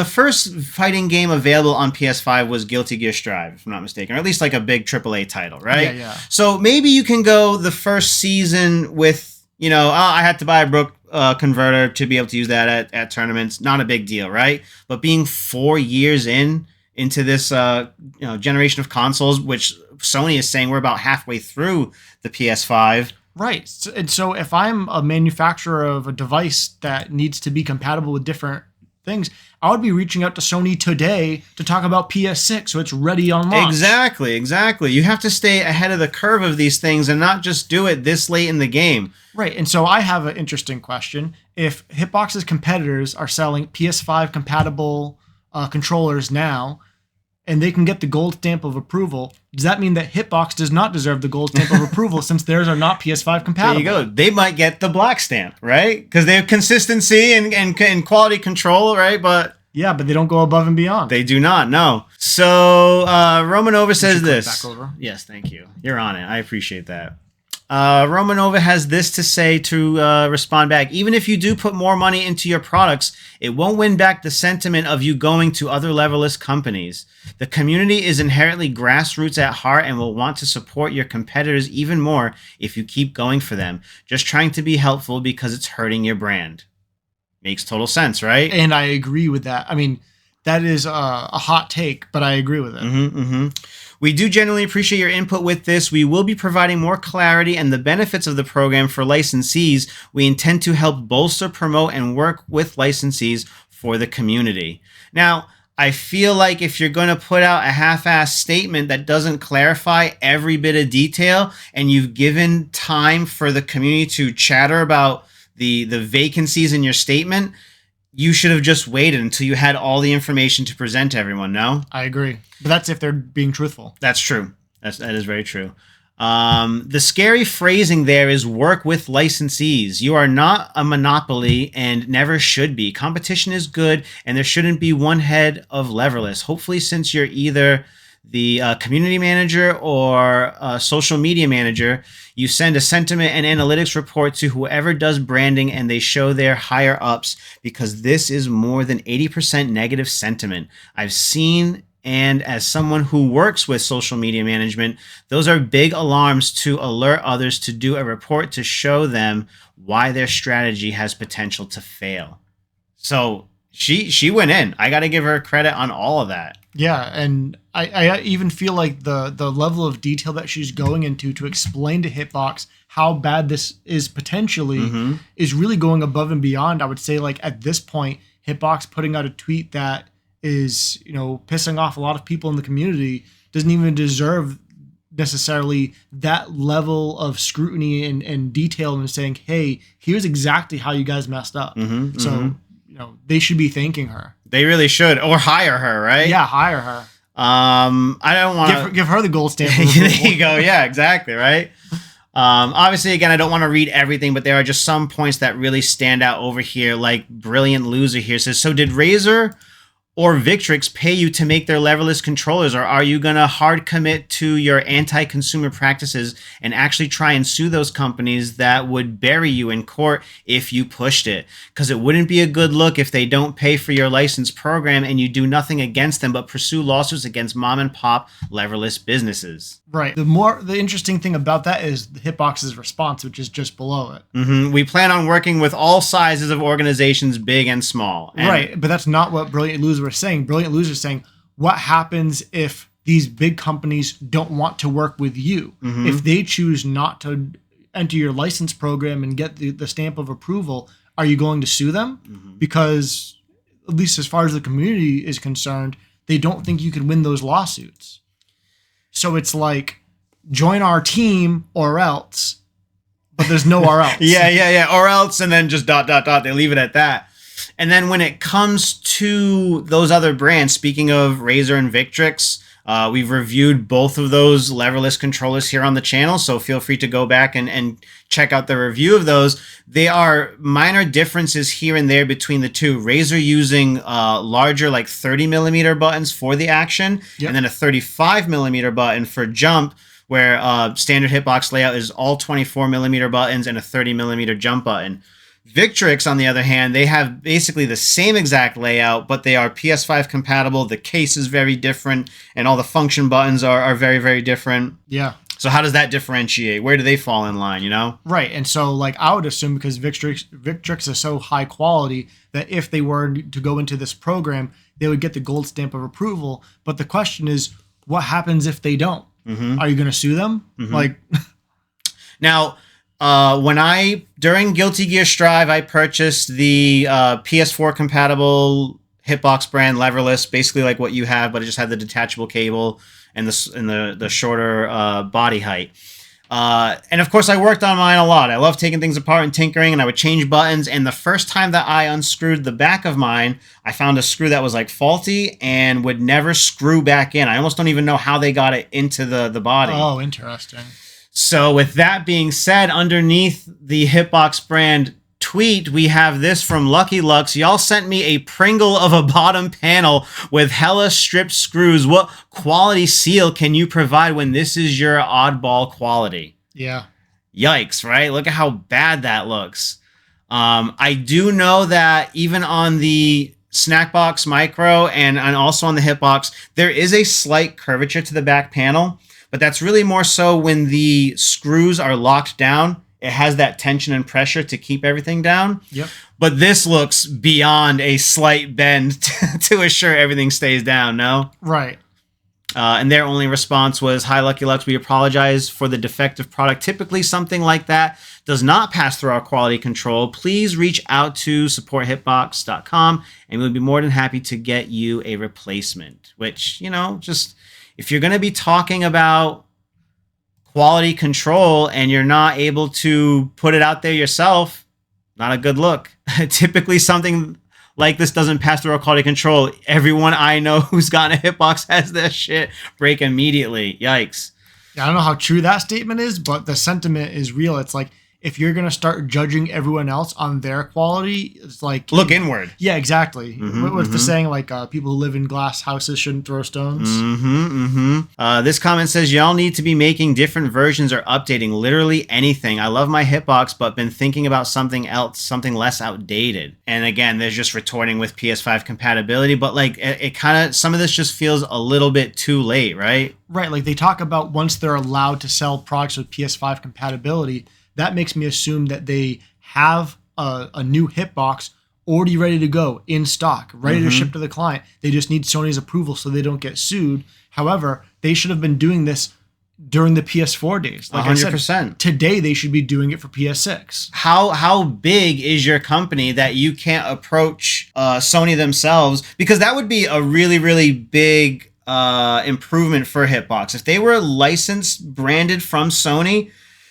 first fighting game available on PS5 was Guilty Gear Strive, if I'm not mistaken, or at least like a big AAA title, right? Yeah. So maybe you can go the first season with, I had to buy a Brook converter to be able to use that at tournaments. Not a big deal, right? But being 4 years into this generation of consoles, which Sony is saying we're about halfway through the PS5. Right. And so if I'm a manufacturer of a device that needs to be compatible with different things, I would be reaching out to Sony today to talk about PS6 so it's ready on launch. Exactly. You have to stay ahead of the curve of these things and not just do it this late in the game. Right. And so I have an interesting question. If Hitbox's competitors are selling PS5 compatible controllers now, and they can get the gold stamp of approval, does that mean that Hitbox does not deserve the gold stamp of approval since theirs are not PS5 compatible? There you go. They might get the black stamp, right? Because they have consistency and quality control, right? But Yeah, but they don't go above and beyond. They do not, no. So Romanova says this. Back over. Yes, thank you. You're on it. I appreciate that. Romanova has this to say to respond back. Even if you do put more money into your products, it won't win back the sentiment of you going to other leverless companies. The community is inherently grassroots at heart and will want to support your competitors even more if you keep going for them, just trying to be helpful because it's hurting your brand. Makes total sense, right? And I agree with that. I mean, that is a hot take, but I agree with it. We do genuinely appreciate your input with this. We will be providing more clarity and the benefits of the program for licensees. We intend to help bolster, promote, and work with licensees for the community. Now, I feel like if you're going to put out a half-assed statement that doesn't clarify every bit of detail, and you've given time for the community to chatter about the vacancies in your statement, you should have just waited until you had all the information to present to everyone, no? I agree. But that's if they're being truthful. That's true. That is very true. The scary phrasing there is work with licensees. You are not a monopoly and never should be. Competition is good, and there shouldn't be one head of leverless. Hopefully, since you're either the community manager or social media manager, you send a sentiment and analytics report to whoever does branding and they show their higher ups, because this is more than 80% negative sentiment I've seen. And as someone who works with social media management, those are big alarms to alert others to do a report to show them why their strategy has potential to fail. So she went in. I got to give her credit on all of that. Yeah, and I even feel like the level of detail that she's going into to explain to Hitbox how bad this is potentially is really going above and beyond. I would say, like, at this point, Hitbox putting out a tweet that is, pissing off a lot of people in the community doesn't even deserve necessarily that level of scrutiny and detail, and saying, hey, here's exactly how you guys messed up. So, they should be thanking her. They really should, or hire her, right? Yeah, hire her. I don't want to give her the gold stamp. There you go. Yeah, exactly. Right. Obviously, again, I don't want to read everything, but there are just some points that really stand out over here. Like Brilliant Loser here says, so did Razer or Victrix pay you to make their leverless controllers, or are you going to hard commit to your anti-consumer practices and actually try and sue those companies that would bury you in court if you pushed it? Because it wouldn't be a good look if they don't pay for your license program and you do nothing against them but pursue lawsuits against mom and pop leverless businesses. Right. The interesting thing about that is the Hitbox's response, which is just below it. We plan on working with all sizes of organizations, big and small. Right, but that's not what Brilliant Loser was saying. Brilliant Loser is saying, what happens if these big companies don't want to work with you? If they choose not to enter your license program and get the stamp of approval, are you going to sue them? Because, at least as far as the community is concerned, they don't think you can win those lawsuits. So it's like, join our team or else, but there's no or else. Yeah. Or else, and then just ... They leave it at that. And then when it comes to those other brands, speaking of Razer and Victrix, we've reviewed both of those leverless controllers here on the channel, so feel free to go back and check out the review of those. There are minor differences here and there between the two. Razer using larger, like 30mm buttons for the action, and then a 35mm button for jump, where standard Hitbox layout is all 24mm buttons and a 30mm jump button. Victrix, on the other hand, they have basically the same exact layout, but they are PS5 compatible. The case is very different, and all the function buttons are very, very different. Yeah. So how does that differentiate? Where do they fall in line, Right, and so, like, I would assume because Victrix is so high quality that if they were to go into this program, they would get the gold stamp of approval. But the question is, what happens if they don't? Are you going to sue them? Like, now... during Guilty Gear Strive, I purchased the PS4 compatible Hitbox brand leverless, basically like what you have, but it just had the detachable cable and the shorter body height. And of course, I worked on mine a lot. I love taking things apart and tinkering, and I would change buttons. And the first time that I unscrewed the back of mine, I found a screw that was like faulty and would never screw back in. I almost don't even know how they got it into the body. Oh, interesting. So with that being said, underneath the Hitbox brand tweet, we have this from Lucky Lux. Y'all sent me a Pringle of a bottom panel with hella stripped screws. What quality seal can you provide when this is your oddball quality? Yeah. Yikes, right? Look at how bad that looks. I do know that even on the Snackbox Micro and also on the Hitbox, there is a slight curvature to the back panel, but that's really more so when the screws are locked down. It has that tension and pressure to keep everything down. Yep. But this looks beyond a slight bend to assure everything stays down, no? Right. And their only response was, "Hi, Lucky Lux, we apologize for the defective product. Typically, something like that does not pass through our quality control. Please reach out to supporthitbox.com, and we'll be more than happy to get you a replacement." Which, just if you're going to be talking about quality control and you're not able to put it out there yourself, not a good look. Typically, something like this doesn't pass through our quality control. Everyone I know who's gotten a Hitbox has their shit break immediately. Yikes. Yeah, I don't know how true that statement is, but the sentiment is real. It's like, if you're going to start judging everyone else on their quality, it's like... Look inward. Yeah, exactly. What's the saying? Like, people who live in glass houses shouldn't throw stones? This comment says, y'all need to be making different versions or updating literally anything. I love my Hitbox, but been thinking about something else, something less outdated. And again, there's just retorting with PS5 compatibility, but like, it kind of, some of this just feels a little bit too late, right? Right. Like, they talk about once they're allowed to sell products with PS5 compatibility, that makes me assume that they have a new Hitbox already ready to go in stock, ready to ship to the client. They just need Sony's approval so they don't get sued. However, they should have been doing this during the PS4 days. Like 100%. I said, today they should be doing it for PS6. How big is your company that you can't approach Sony themselves? Because that would be a really, really big improvement for Hitbox. If they were licensed, branded from Sony.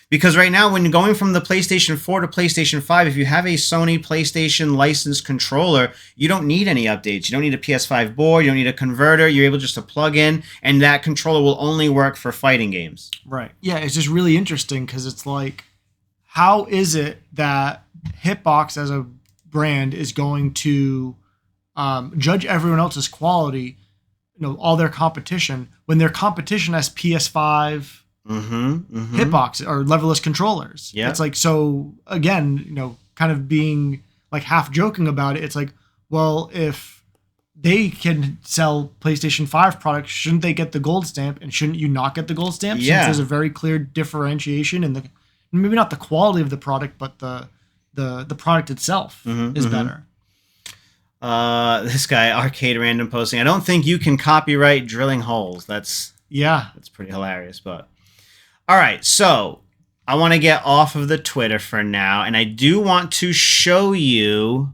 Because right now, when you're going from the PlayStation 4 to PlayStation 5, if you have a Sony PlayStation licensed controller, you don't need any updates. You don't need a PS5 board. You don't need a converter. You're able just to plug in, and that controller will only work for fighting games. Right. Yeah, it's just really interesting because it's like, how is it that Hitbox as a brand is going to judge everyone else's quality, all their competition, when their competition has PS5... Hitbox or leverless controllers. Yeah, it's like, so again, kind of being like half joking about it. It's like, well, if they can sell PlayStation 5 products, shouldn't they get the gold stamp? And shouldn't you not get the gold stamp? Yeah, since there's a very clear differentiation in the, maybe not the quality of the product, but the product itself is better. This guy Arcade Random posting, I don't think you can copyright drilling holes. That's pretty hilarious, but. All right, so I want to get off of the Twitter for now, and I do want to show you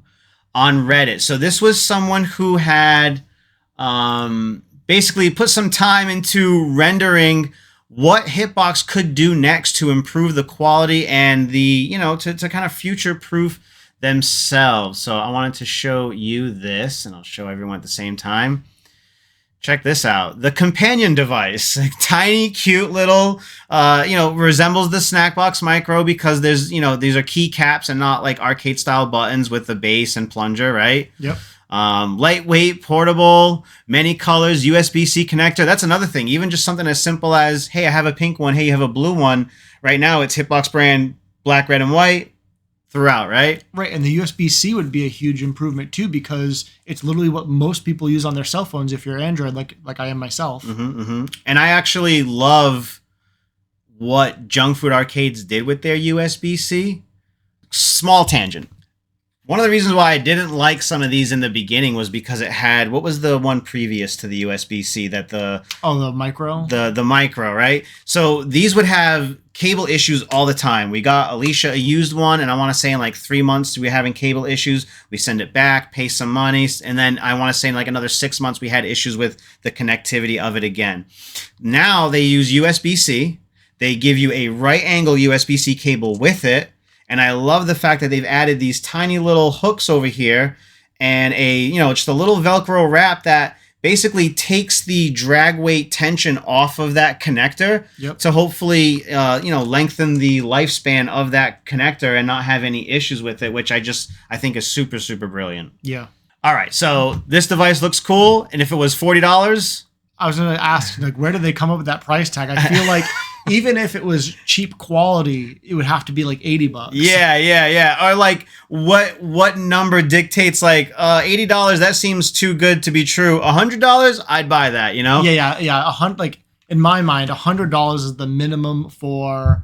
on Reddit. So this was someone who had basically put some time into rendering what Hitbox could do next to improve the quality and the, to kind of future-proof themselves. So I wanted to show you this, and I'll show everyone at the same time. Check this out. The companion device, like, tiny, cute little, resembles the Snackbox Micro because there's, these are keycaps and not like arcade style buttons with the base and plunger, right? Yep. Lightweight, portable, many colors, USB-C connector. That's another thing. Even just something as simple as, hey, I have a pink one. Hey, you have a blue one. Right now it's Hitbox brand, black, red, and white. Throughout, right? Right, and the USB-C would be a huge improvement too because it's literally what most people use on their cell phones if you're Android, like I am myself. And I actually love what Junk Food Arcades did with their USB-C. Small tangent. One of the reasons why I didn't like some of these in the beginning was because it had, what was the one previous to the USB-C that the micro? The micro, right? So these would have cable issues all the time. We got Alicia a used one, and I want to say in like 3 months we were having cable issues. We send it back, pay some money, and then I want to say in like another 6 months we had issues with the connectivity of it again. Now they use USB-C. They give you a right angle USB-C cable with it. And I love the fact that they've added these tiny little hooks over here and just a little Velcro wrap that basically takes the drag weight tension off of that connector Yep. to hopefully, lengthen the lifespan of that connector and not have any issues with it, which I think is super, super brilliant. Yeah. All right, so this device looks cool, and if it was $40, I was going to ask, like, where did they come up with that price tag? I feel like even if it was cheap quality, it would have to be like $80. Yeah. Or like, what number dictates like $80? That seems too good to be true. $100, I'd buy that. You know? Yeah. Like in my mind, $100 is the minimum for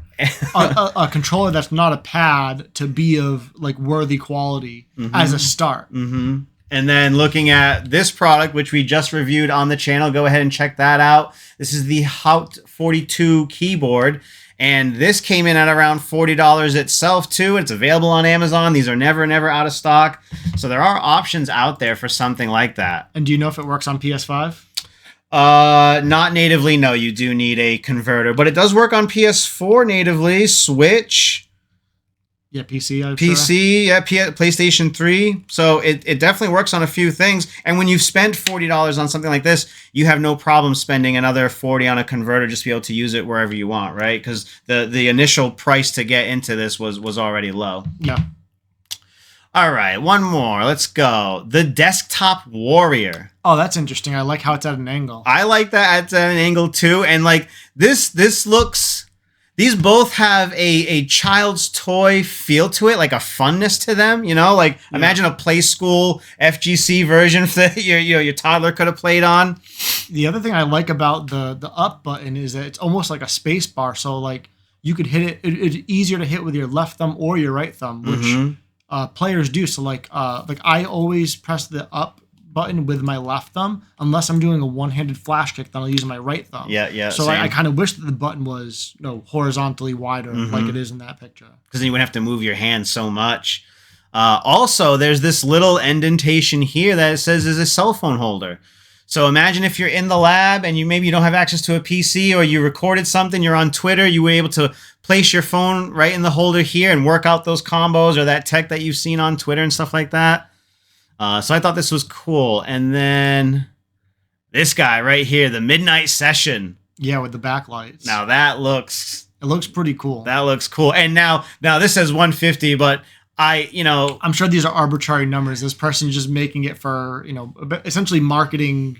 a controller that's not a pad to be of like worthy quality as a start. Mm-hmm. And then looking at this product, which we just reviewed on the channel, go ahead and check that out. This is the Haut 42 keyboard. And this came in at around $40 itself, too. It's available on Amazon. These are never out of stock. So there are options out there for something like that. And do you know if it works on PS5? Not natively, no. You do need a converter. But it does work on PS4 natively, Switch. Yeah, PC. PlayStation 3. So it definitely works on a few things. And when you spend $40 on something like this, you have no problem spending another $40 on a converter just to be able to use it wherever you want, right? Because the initial price to get into this was already low. Yeah. All right, one more. Let's go. The Desktop Warrior. Oh, that's interesting. I like how it's at an angle. I like that at an angle too. And like this looks... These both have a child's toy feel to it, like a funness to them, you know? Like, imagine a Play School FGC version that your toddler could have played on. The other thing I like about the up button is that it's almost like a space bar. So, like, you could hit it. It's easier to hit with your left thumb or your right thumb, which players do. So, like I always press the up button with my left thumb unless I'm doing a one-handed flash kick, then I'll use my right thumb. Yeah. So I kind of wish that the button was horizontally wider like it is in that picture. Because then you wouldn't have to move your hand so much. Also, there's this little indentation here that it says is a cell phone holder. So imagine if you're in the lab and you don't have access to a PC, or you recorded something, you're on Twitter, you were able to place your phone right in the holder here and work out those combos or that tech that you've seen on Twitter and stuff like that. So I thought this was cool. And then this guy right here, the Midnight Session. Yeah, with the backlights. Now that looks... It looks pretty cool. That looks cool. And now this says 150, but I'm sure these are arbitrary numbers. This person's just making it for, essentially marketing,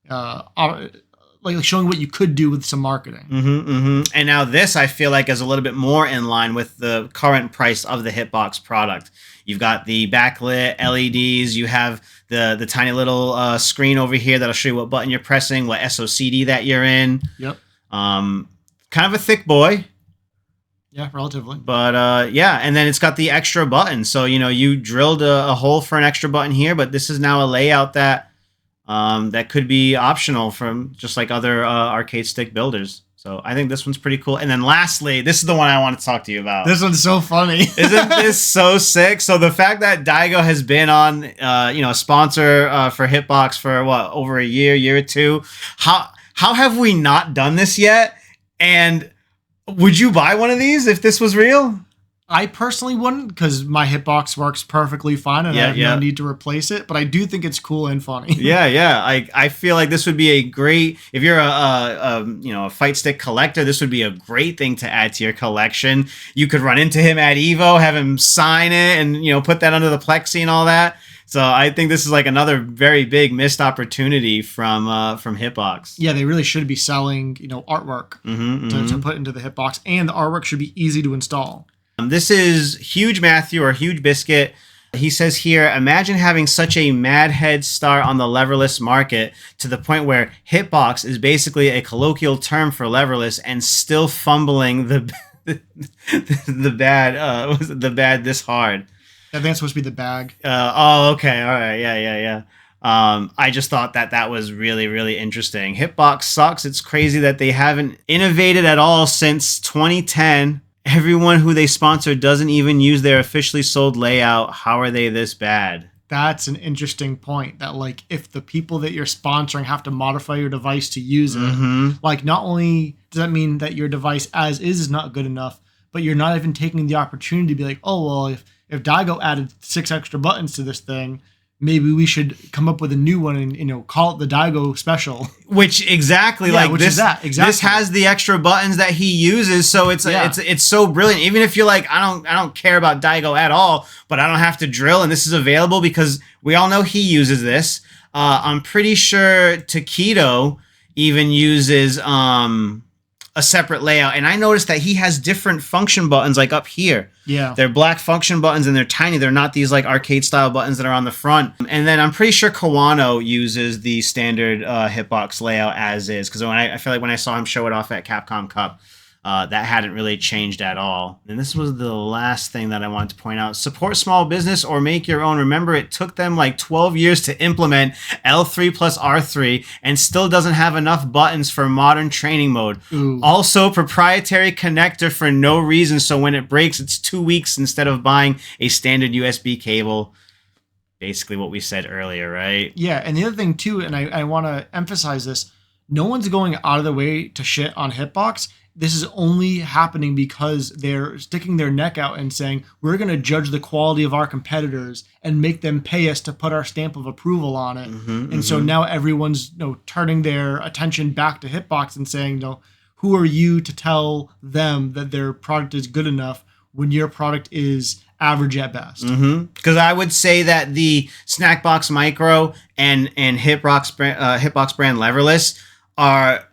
like showing what you could do with some marketing. And now this, I feel like, is a little bit more in line with the current price of the Hitbox product. You've got the backlit LEDs. You have the tiny little screen over here that'll show you what button you're pressing, what SOCD that you're in. Yep. Kind of a thick boy. Yeah, relatively. But and then it's got the extra button. So, you drilled a hole for an extra button here, but this is now a layout that could be optional from just like other arcade stick builders. So I think this one's pretty cool. And then lastly, this is the one I want to talk to you about. This one's so funny. Isn't this so sick? So the fact that Daigo has been on, a sponsor for Hitbox for over a year or two. How have we not done this yet? And would you buy one of these if this was real? I personally wouldn't, because my Hitbox works perfectly fine and I have no need to replace it. But I do think it's cool and funny. Yeah. I feel like this would be a great, if you're a fight stick collector, this would be a great thing to add to your collection. You could run into him at Evo, have him sign it, and put that under the plexi and all that. So I think this is like another very big missed opportunity from Hitbox. Yeah, they really should be selling artwork to put into the Hitbox, and the artwork should be easy to install. This is Huge Matthew or Huge Biscuit. He says here, imagine having such a mad head start on the leverless market to the point where Hitbox is basically a colloquial term for leverless and still fumbling the bad this hard. I think it's supposed to be the bag. Okay. All right. Yeah. I just thought that was really, really interesting. Hitbox sucks. It's crazy that they haven't innovated at all since 2010. Everyone who they sponsor doesn't even use their officially sold layout. How are they this bad? That's an interesting point. That like if the people that you're sponsoring have to modify your device to use it, like not only does that mean that your device as is not good enough, but you're not even taking the opportunity to be like, oh well, if Daigo added 6 extra buttons to this thing, maybe we should come up with a new one and, call it the Daigo special. Which exactly, Yeah, like which this, is that. Exactly. this has the extra buttons that he uses, so it's so brilliant. Even if you're like, I don't care about Daigo at all, but I don't have to drill, and this is available because we all know he uses this. I'm pretty sure Takedo even uses a separate layout, and I noticed that he has different function buttons like up here. Yeah, they're black function buttons and they're tiny. They're not these like arcade style buttons that are on the front. And then I'm pretty sure Kawano uses the standard hitbox layout as is, because I feel like when I saw him show it off at Capcom Cup, that hadn't really changed at all. And this was the last thing that I wanted to point out. Support small business or make your own. Remember, it took them like 12 years to implement L3 plus R3 and still doesn't have enough buttons for modern training mode. Ooh. Also, proprietary connector for no reason, so when it breaks, it's 2 weeks instead of buying a standard USB cable. Basically what we said earlier, right? Yeah, and the other thing too, and I want to emphasize this, no one's going out of their way to shit on Hitbox. This is only happening because they're sticking their neck out and saying, we're going to judge the quality of our competitors and make them pay us to put our stamp of approval on it. So now everyone's turning their attention back to Hitbox and saying, who are you to tell them that their product is good enough when your product is average at best? Because I would say that the Snackbox Micro and Hitbox brand leverless are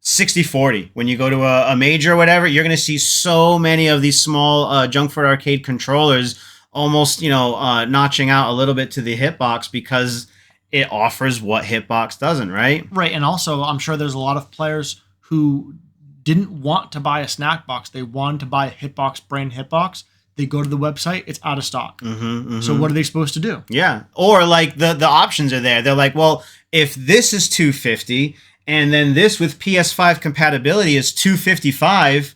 60-40. When you go to a major or whatever, you're going to see so many of these small Junkfoot arcade controllers almost, notching out a little bit to the Hitbox because it offers what Hitbox doesn't, right? Right, and also I'm sure there's a lot of players who didn't want to buy a Snackbox. They wanted to buy a Hitbox brand Hitbox. They go to the website, it's out of stock. So what are they supposed to do? Yeah, or like the options are there. They're like, well, if this is $250 and then this with PS5 compatibility is $255,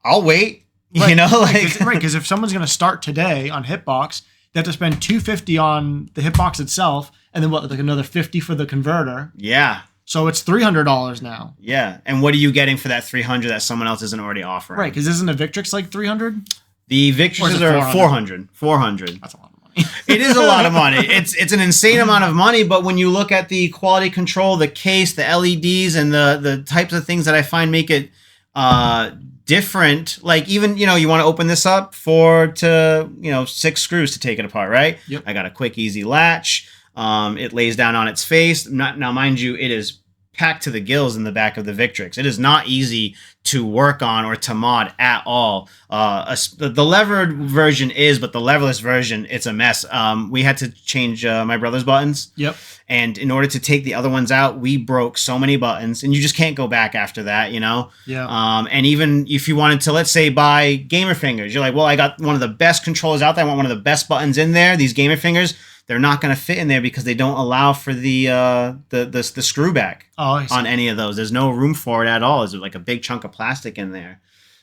I'll wait. Right. Like because if someone's going to start today on Hitbox, they have to spend $250 on the Hitbox itself, and then like another $50 for the converter. Yeah. So it's $300 now. Yeah, and what are you getting for that $300 that someone else isn't already offering? Right, because isn't a Victrix like $300? The Victrixes are 400. 400. That's a lot of money. It is a lot of money. It's an insane amount of money, but when you look at the quality control, the case, the LEDs, and the types of things that I find make it different, like even, you want to open this up 6 screws to take it apart, right? Yep. I got a quick, easy latch. It lays down on its face. Now, mind you, it is packed to the gills in the back of the Victrix. It is not easy to work on or to mod at all. The levered version is, but the leverless version, it's a mess. We had to change my brother's buttons. Yep. And in order to take the other ones out, we broke so many buttons, and you just can't go back after that, Yeah. And even if you wanted to, let's say, buy Gamer Fingers, you're like, well, I got one of the best controllers out there. I want one of the best buttons in there. These Gamer Fingers, they're not going to fit in there because they don't allow for the screw back on any of those. There's no room for it at all. There's like a big chunk of plastic in there.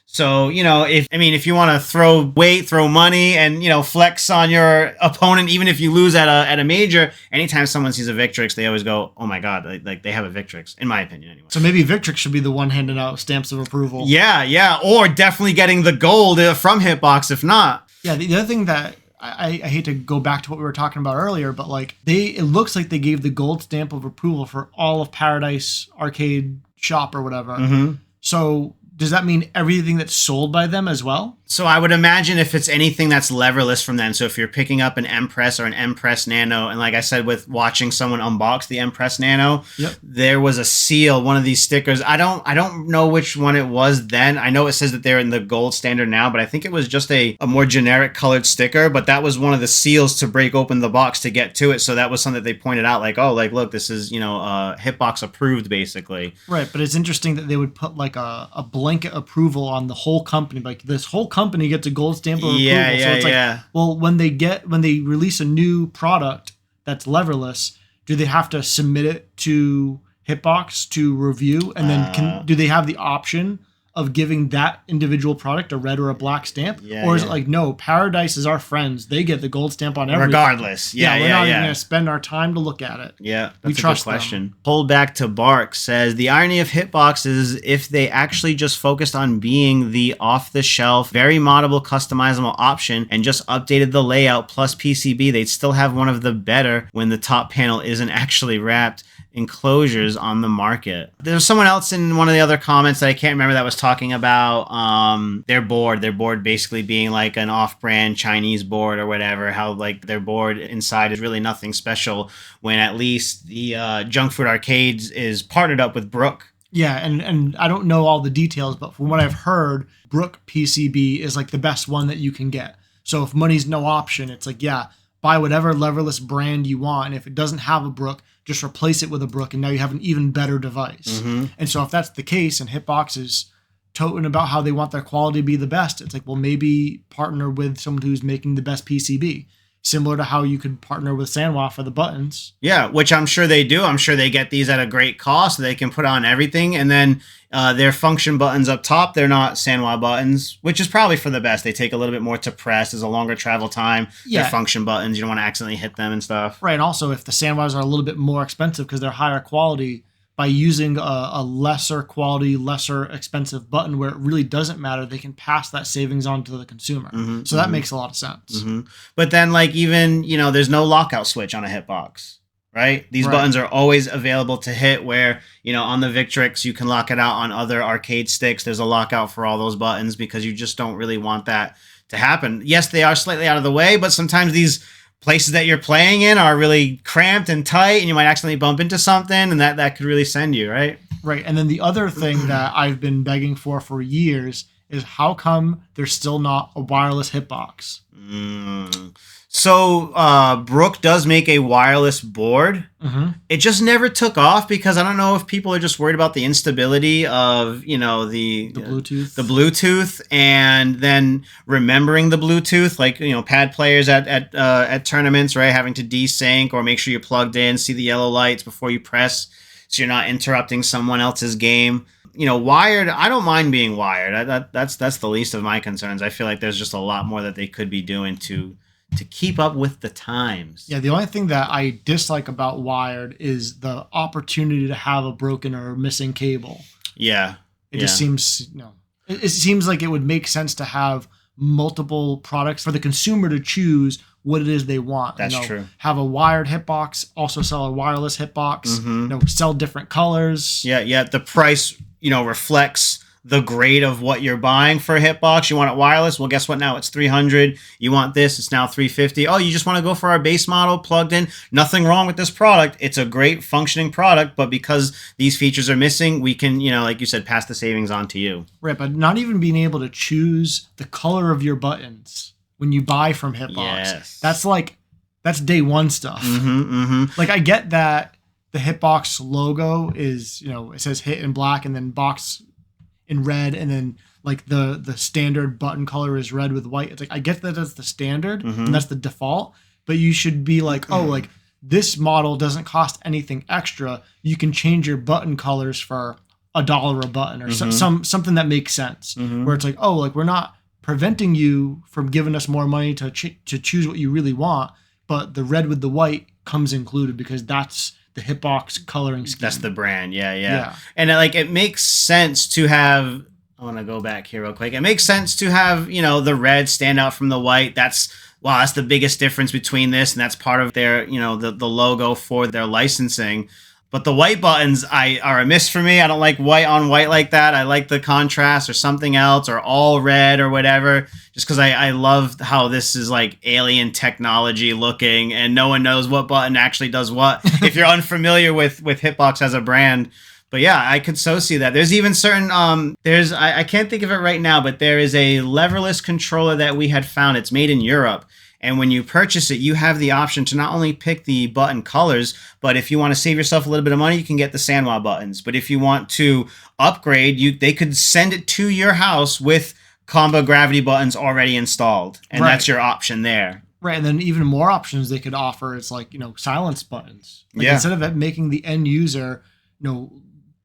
So, if you want to throw weight, throw money, and, flex on your opponent, even if you lose at a major, anytime someone sees a Victrix, they always go, oh my God, like they have a Victrix, in my opinion anyway. So maybe Victrix should be the one handing out stamps of approval. Yeah. Or definitely getting the gold from Hitbox, if not. Yeah, the other thing that I hate to go back to what we were talking about earlier, but like it looks like they gave the gold stamp of approval for all of Paradise Arcade Shop or whatever. So does that mean everything that's sold by them as well? So I would imagine if it's anything that's leverless from them. So if you're picking up an M-Press or an M-Press Nano, and like I said, with watching someone unbox the M-Press Nano, there was a seal, one of these stickers. I don't know which one it was then. I know it says that they're in the gold standard now, but I think it was just a more generic colored sticker. But that was one of the seals to break open the box to get to it. So that was something that they pointed out, like, oh, like, look, this is, Hitbox approved, basically. Right, but it's interesting that they would put like a blanket approval on the whole company. Like this whole company gets a gold stamp of approval. So it's like, well, when they release a new product that's leverless, do they have to submit it to Hitbox to review? And then do they have the option of giving that individual product a red or a black stamp? Or is it like, no, Paradise is our friends. They get the gold stamp on everything. Regardless. Yeah, we're not even going to spend our time to look at it. Yeah, we trust good question. them. Hold back to Bark says, the irony of Hitbox is if they actually just focused on being the off-the-shelf, very moddable, customizable option and just updated the layout plus PCB, they'd still have one of the better when the top panel isn't actually wrapped enclosures on the market. There's someone else in one of the other comments that I can't remember that was talking about their board basically being like an off-brand Chinese board or whatever, how like their board inside is really nothing special when at least the Junk Food Arcades is partnered up with Brook. Yeah, and I don't know all the details, but from what I've heard, Brook PCB is like the best one that you can get. So if money's no option, it's like, yeah, buy whatever leverless brand you want, and if it doesn't have a Brook, just replace it with a Brook, and now you have an even better device. And so if that's the case, and Hitbox is toting about how they want their quality to be the best, it's like, well, maybe partner with someone who's making the best PCB. Similar to how you could partner with Sanwa for the buttons. Yeah, which I'm sure they do. I'm sure they get these at a great cost so they can put on everything. And then their function buttons up top, they're not Sanwa buttons, which is probably for the best. They take a little bit more to press. There's a longer travel time. Yeah. They're function buttons. You don't want to accidentally hit them and stuff. Right. And also, if the Sanwas are a little bit more expensive because they're higher quality, by using a lesser quality, lesser expensive button where it really doesn't matter, they can pass that savings on to the consumer. So that makes a lot of sense. But then, like, even, you know, there's no lockout switch on a Hitbox, right? These buttons are always available to hit where, you know, on the Victrix, you can lock it out. On other arcade sticks, there's a lockout for all those buttons because you just don't really want that to happen. Yes, they are slightly out of the way, but sometimes these places that you're playing in are really cramped and tight, and you might accidentally bump into something, and that could really send you, right? Right. And then the other thing that I've been begging for years is how come there's still not a wireless Hitbox? So Brook does make a wireless board. It just never took off because I don't know if people are just worried about the instability of, you know, the Bluetooth, and then remembering the Bluetooth, like, you know, pad players at tournaments, right? Having to desync or make sure you're plugged in, see the yellow lights before you press, so you're not interrupting someone else's game. You know, wired, I don't mind being wired. That's the least of my concerns. I feel like there's just a lot more that they could be doing to keep up with the times. Yeah, the only thing that I dislike about wired is the opportunity to have a broken or missing cable. Yeah. It just seems, you know, it seems like it would make sense to have multiple products for the consumer to choose what it is they want. That's true. Have a wired Hitbox, also sell a wireless Hitbox, you know, sell different colors. Yeah. The price, you know, reflects the grade of what you're buying for a Hitbox. You want it wireless? Well, guess what? Now it's $300. You want this? It's now $350. Oh, you just want to go for our base model plugged in? Nothing wrong with this product. It's a great functioning product, but because these features are missing, we can, you know, like you said, pass the savings on to you. Right, but not even being able to choose the color of your buttons when you buy from Hitbox. Yes. That's day one stuff. Like, I get that the Hitbox logo is, you know, it says hit in black and then box in red, and then like the standard button color is red with white. It's like, I get that that's the standard and that's the default, but you should be like, oh, like this model doesn't cost anything extra. You can change your button colors for $1 a button or something that makes sense. Where it's like, oh, like we're not preventing you from giving us more money to choose what you really want, but the red with the white comes included because that's the Hitbox coloring scheme. That's the brand. Yeah. And it makes sense to have, I want to go back here real quick. It makes sense to have, you know, the red stand out from the white. That's the biggest difference between this. And that's part of their, you know, the logo for their licensing. But the white buttons are a miss for me. I don't like white on white like that. I like the contrast or something else or all red or whatever, just because I love how this is like alien technology looking and no one knows what button actually does what if you're unfamiliar with Hitbox as a brand. But yeah, I could so see that. There's even certain, I can't think of it right now, but there is a leverless controller that we had found. It's made in Europe. And when you purchase it, you have the option to not only pick the button colors, but if you want to save yourself a little bit of money, you can get the Sanwa buttons. But if you want to upgrade, they could send it to your house with combo gravity buttons already installed. And that's your option there. Right. And then even more options they could offer is like, you know, silence buttons. Like instead of it making the end user, you know,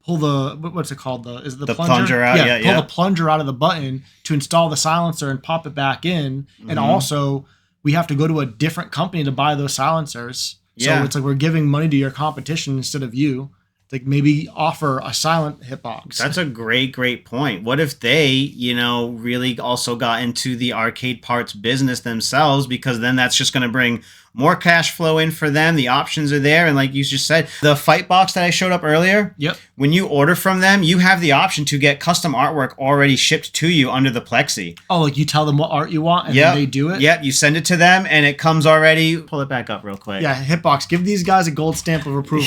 pull the what's it called? Is it the plunger out? Yeah, pull the plunger out of the button to install the silencer and pop it back in. And also, we have to go to a different company to buy those silencers. So it's like we're giving money to your competition instead of you. Like maybe offer a silent hitbox. That's a great point. What if they, really also got into the arcade parts business themselves? Because then that's just going to bring more cash flow in for them. The options are there. And like you just said, the Fightbox that I showed up earlier, when you order from them, you have the option to get custom artwork already shipped to you under the Plexi. Oh, like you tell them what art you want and then they do it? Yep, you send it to them and it comes already. Pull it back up real quick. Yeah, Hitbox, give these guys a gold stamp of approval.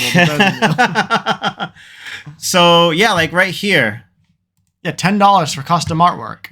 So, yeah, like right here. Yeah, $10 for custom artwork.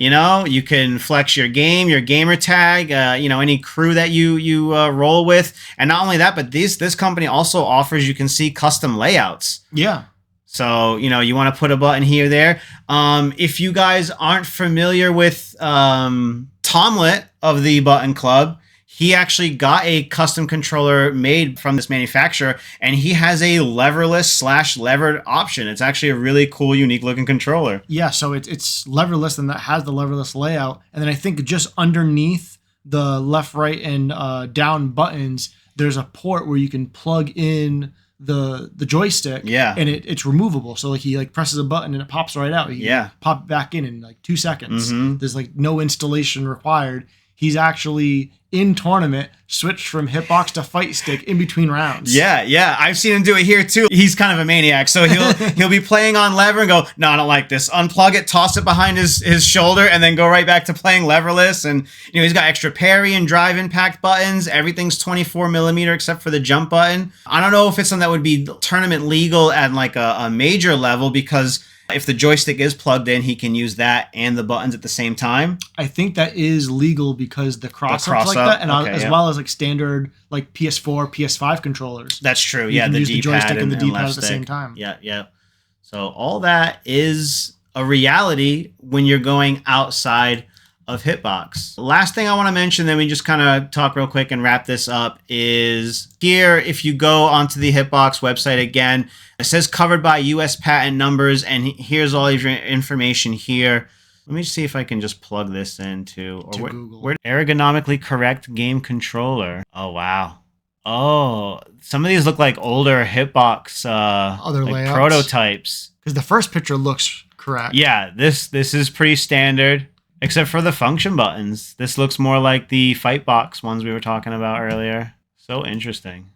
You can flex your game, your gamer tag, any crew that you roll with. And not only that, but this company also offers, you can see custom layouts. Yeah. So, you want to put a button here, there. If you guys aren't familiar with Tomlet of the Button Club, he actually got a custom controller made from this manufacturer, and he has a leverless/levered option. It's actually a really cool, unique looking controller. Yeah, so it's leverless, and that has the leverless layout. And then I think just underneath the left, right, and down buttons, there's a port where you can plug in the joystick. Yeah. And it's removable. So like he presses a button and it pops right out. You can pop it back in like 2 seconds. There's no installation required. He's actually in tournament switched from hitbox to fight stick in between rounds. Yeah. I've seen him do it here too. He's kind of a maniac. So he'll be playing on lever and go, no, I don't like this. Unplug it, toss it behind his shoulder, and then go right back to playing leverless. And he's got extra parry and drive impact buttons. Everything's 24 millimeter except for the jump button. I don't know if it's something that would be tournament legal at like a major level, because if the joystick is plugged in, he can use that and the buttons at the same time. I think that is legal because the cross-ups like that, and as well as like standard like PS4, PS5 controllers. That's true. You yeah, can the use D-pad the joystick and the D-pad left at the same time. Yeah. So all that is a reality when you're going outside of Hitbox. Last thing I want to mention, then we just kind of talk real quick and wrap this up, is here, if you go onto the Hitbox website again, it says covered by US patent numbers, and here's all of your information here. Let me see if I can just plug this into Google. Where ergonomically correct game controller. Oh, wow. Oh, some of these look like older Hitbox other like layouts. Prototypes. Because the first picture looks correct. Yeah, this is pretty standard. Except for the function buttons. This looks more like the Fightbox ones we were talking about earlier. So interesting.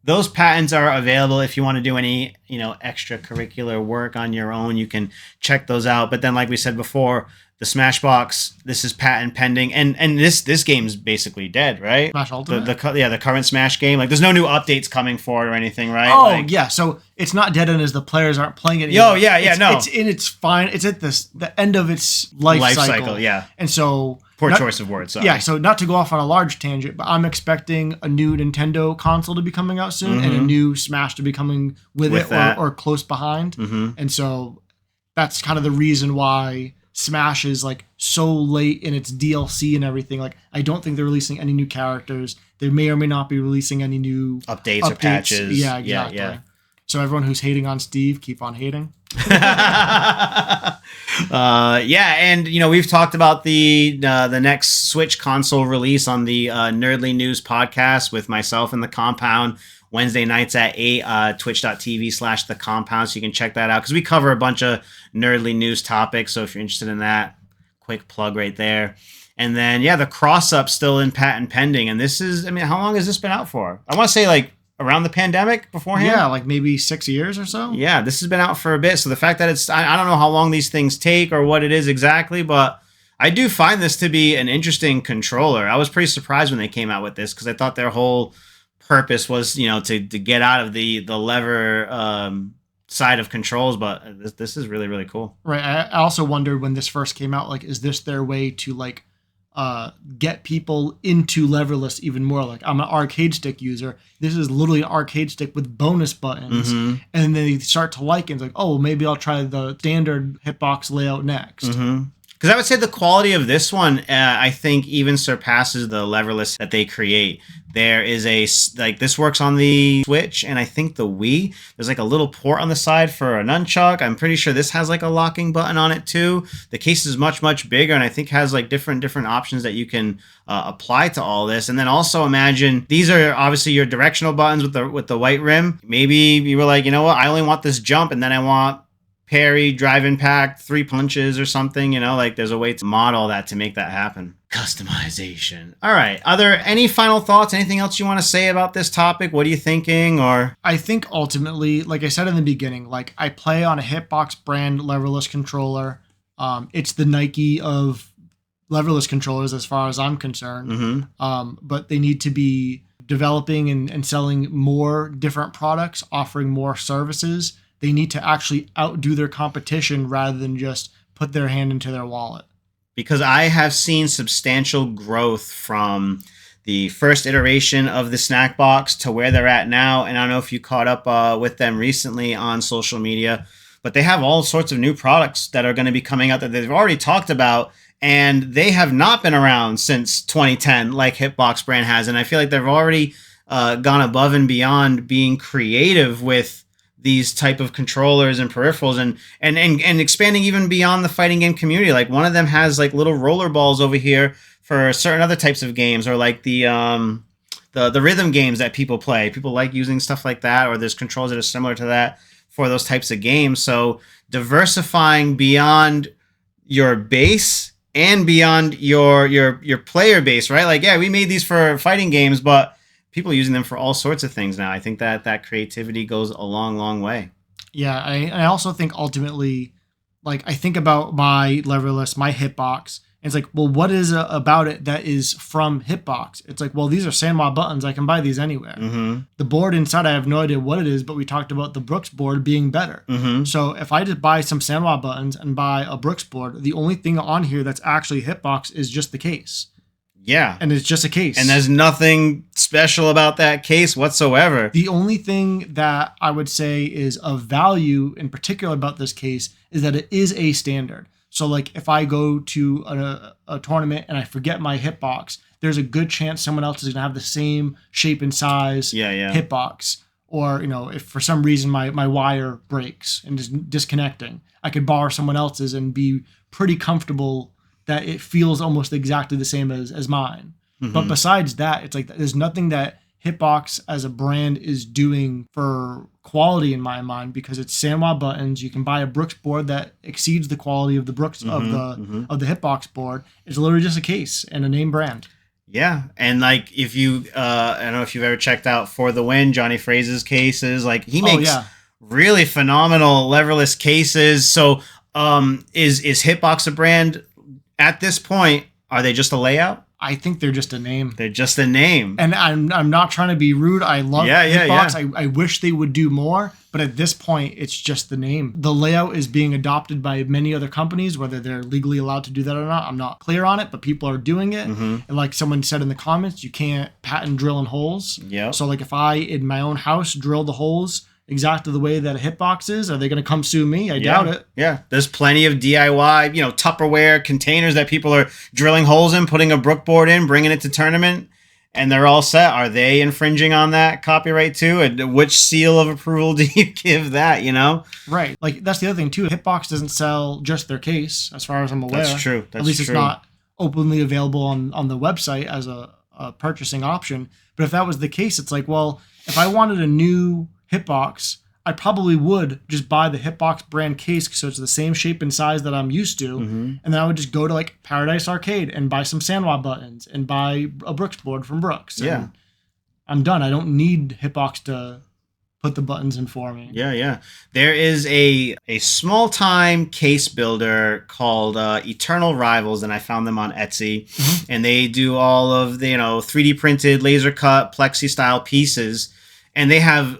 Those patents are available if you want to do any, extracurricular work on your own. You can check those out. But then, like we said before, the Smashbox, this is patent pending, and this game's basically dead, right? Smash Ultimate. The current Smash game. Like, there's no new updates coming for it or anything, right? Oh, yeah. So it's not dead, and as the players aren't playing it anymore. Oh, yeah, It's in its fine. It's at the end of its life cycle. Yeah. And so poor choice of words. Sorry. Yeah. So not to go off on a large tangent, but I'm expecting a new Nintendo console to be coming out soon, and a new Smash to be coming with it or close behind. And so that's kind of the reason why Smash is like so late in its DLC and everything. Like, I don't think they're releasing any new characters. They may or may not be releasing any new updates or patches. Yeah, exactly. Yeah. So everyone who's hating on Steve, keep on hating. And we've talked about the next Switch console release on the Nerdly News podcast with myself and the Compound. Wednesday nights at 8, twitch.tv/The Compound. So you can check that out, because we cover a bunch of Nerdly News topics. So if you're interested in that, quick plug right there. And then, the cross-up's still in patent pending. And this is, how long has this been out for? I want to say like around the pandemic beforehand. Yeah, like maybe 6 years or so. Yeah, this has been out for a bit. So the fact that it's, I don't know how long these things take or what it is exactly, but I do find this to be an interesting controller. I was pretty surprised when they came out with this, because I thought their whole purpose was, to get out of the lever side of controls, but this is really, really cool. Right. I also wondered when this first came out, like, is this their way to like get people into leverless even more? Like, I'm an arcade stick user. This is literally an arcade stick with bonus buttons. And then they start to like it. It's like, oh, maybe I'll try the standard Hitbox layout next. Because I would say the quality of this one, I think, even surpasses the leverless that they create. There is like, this works on the Switch and I think the Wii. There's like a little port on the side for a nunchuck. I'm pretty sure this has like a locking button on it too. The case is much, much bigger and I think has like different options that you can apply to all this. And then also imagine, these are obviously your directional buttons with the white rim. Maybe you were like, you know what, I only want this jump and then I want parry, drive impact, 3 punches or something, like there's a way to model that to make that happen. Customization. All right. Are there any final thoughts? Anything else you want to say about this topic? What are you thinking? Or I think ultimately, like I said in the beginning, like I play on a Hitbox brand leverless controller. It's the Nike of leverless controllers as far as I'm concerned. But they need to be developing and selling more different products, offering more services. They need to actually outdo their competition rather than just put their hand into their wallet. Because I have seen substantial growth from the first iteration of the snack box to where they're at now. And I don't know if you caught up with them recently on social media, but they have all sorts of new products that are going to be coming out that they've already talked about. And they have not been around since 2010 like Hitbox brand has. And I feel like they've already gone above and beyond being creative with these type of controllers and peripherals and expanding even beyond the fighting game community. Like one of them has like little roller balls over here for certain other types of games, or like the rhythm games that people play. People like using stuff like that, or there's controls that are similar to that for those types of games. So diversifying beyond your base and beyond your player base, right? Like, yeah, we made these for fighting games, but people are using them for all sorts of things now. I think that creativity goes a long, long way. Yeah, I also think ultimately, like I think about my leverless, my Hitbox, and it's like, well, what is about it that is from Hitbox? It's like, well, these are Sanwa buttons. I can buy these anywhere. The board inside, I have no idea what it is, but we talked about the Brooks board being better. So if I just buy some Sanwa buttons and buy a Brooks board, the only thing on here that's actually Hitbox is just the case. Yeah. And it's just a case. And there's nothing special about that case whatsoever. The only thing that I would say is of value in particular about this case is that it is a standard. So like if I go to a tournament and I forget my Hitbox, there's a good chance someone else is going to have the same shape and size Hitbox. Or, if for some reason my wire breaks and is disconnecting, I could borrow someone else's and be pretty comfortable that it feels almost exactly the same as mine. But besides that, it's like there's nothing that Hitbox as a brand is doing for quality in my mind, because it's Sanwa buttons. You can buy a Brooks board that exceeds the quality of the Brooks of the Hitbox board. It's literally just a case and a name brand. Yeah, and like if you, I don't know if you've ever checked out For the Win, Johnny Fraser's cases. Like he makes really phenomenal leverless cases. So, is Hitbox a brand? At this point, are they just a layout? I think they're just a name. They're just a name. And I'm not trying to be rude. I love Hitbox. I wish they would do more, but at this point, it's just the name. The layout is being adopted by many other companies, whether they're legally allowed to do that or not. I'm not clear on it, but people are doing it. And like someone said in the comments, you can't patent drilling holes. Yeah. So like if I, in my own house, drill the holes exactly the way that a Hitbox is, are they going to come sue me? I doubt it. Yeah, there's plenty of DIY, Tupperware containers that people are drilling holes in, putting a Brook board in, bringing it to tournament, and they're all set. Are they infringing on that copyright too? And which seal of approval do you give that, Right. Like, that's the other thing too. Hitbox doesn't sell just their case, as far as I'm aware. That's true. At least it's not openly available on the website as a purchasing option. But if that was the case, it's like, well, if I wanted a new Hitbox, I probably would just buy the Hitbox brand case, so it's the same shape and size that I'm used to, and then I would just go to like Paradise Arcade and buy some Sanwa buttons and buy a Brooks board from Brooks. Yeah, and I'm done. I don't need Hitbox to put the buttons in for me. Yeah. There is a small time case builder called Eternal Rivals, and I found them on Etsy, and they do all of the 3D printed, laser cut, plexi style pieces, and they have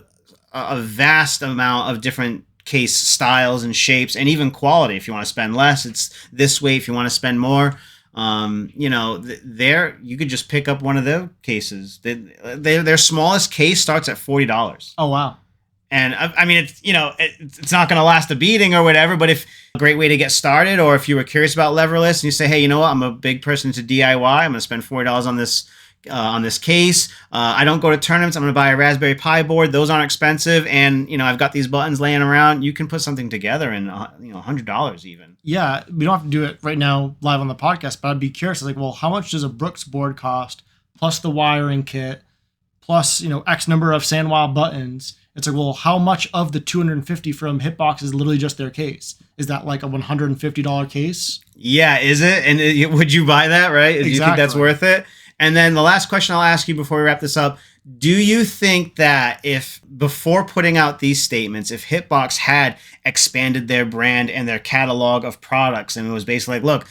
a vast amount of different case styles and shapes, and even quality. If you want to spend less, it's this way. If you want to spend more, there you could just pick up one of their cases. Their smallest case starts at $40. Oh wow! And I mean, it's, you know, it's not going to last a beating or whatever, but if a great way to get started, or if you were curious about leverless and you say, hey, you know what, I'm a big person into DIY. I'm going to spend $40 on this case. I don't go to tournaments. I'm going to buy a Raspberry Pi board. Those aren't expensive. And, you know, I've got these buttons laying around. You can put something together in, you know, $100 even. Yeah. We don't have to do it right now live on the podcast, but I'd be curious. Like, well, how much does a Brooks board cost? Plus the wiring kit, plus, you know, X number of SandWild buttons. It's like, well, how much of the $250 from Hitbox is literally just their case? Is that like a $150 case? Yeah, is it? And would you buy that, right? Exactly. Do you think that's worth it? And then the last question I'll ask you before we wrap this up, do you think that if, before putting out these statements, if Hitbox had expanded their brand and their catalog of products, and it was basically like, look,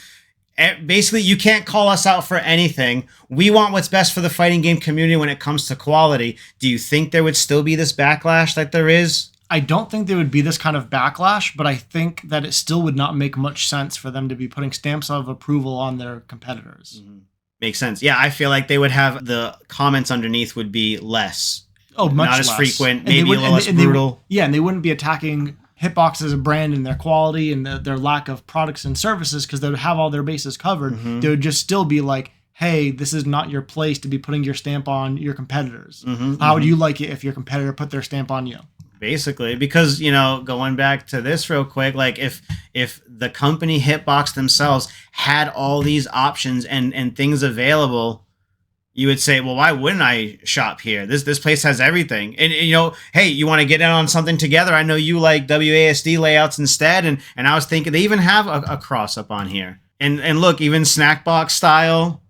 basically, you can't call us out for anything. We want what's best for the fighting game community when it comes to quality. Do you think there would still be this backlash that there is? I don't think there would be this kind of backlash, but I think that it still would not make much sense for them to be putting stamps of approval on their competitors. Mm-hmm. Makes sense. Yeah, I feel like they would have the comments underneath would be less. Oh, much not as less. frequent, maybe a little less brutal. And they wouldn't be attacking Hitbox as a brand and their quality and their lack of products and services because they would have all their bases covered. Mm-hmm. They would just still be like, hey, this is not your place to be putting your stamp on your competitors. Mm-hmm, How would you like it if your competitor put their stamp on you? Basically, because, you know, going back to this real quick, like if the company Hitbox themselves had all these options and things available, you would say, well, why wouldn't I shop here? This place has everything. And, you know, hey, you want to get in on something together? I know you like WASD layouts instead. And I was thinking they even have a cross up on here. And look, even snack box style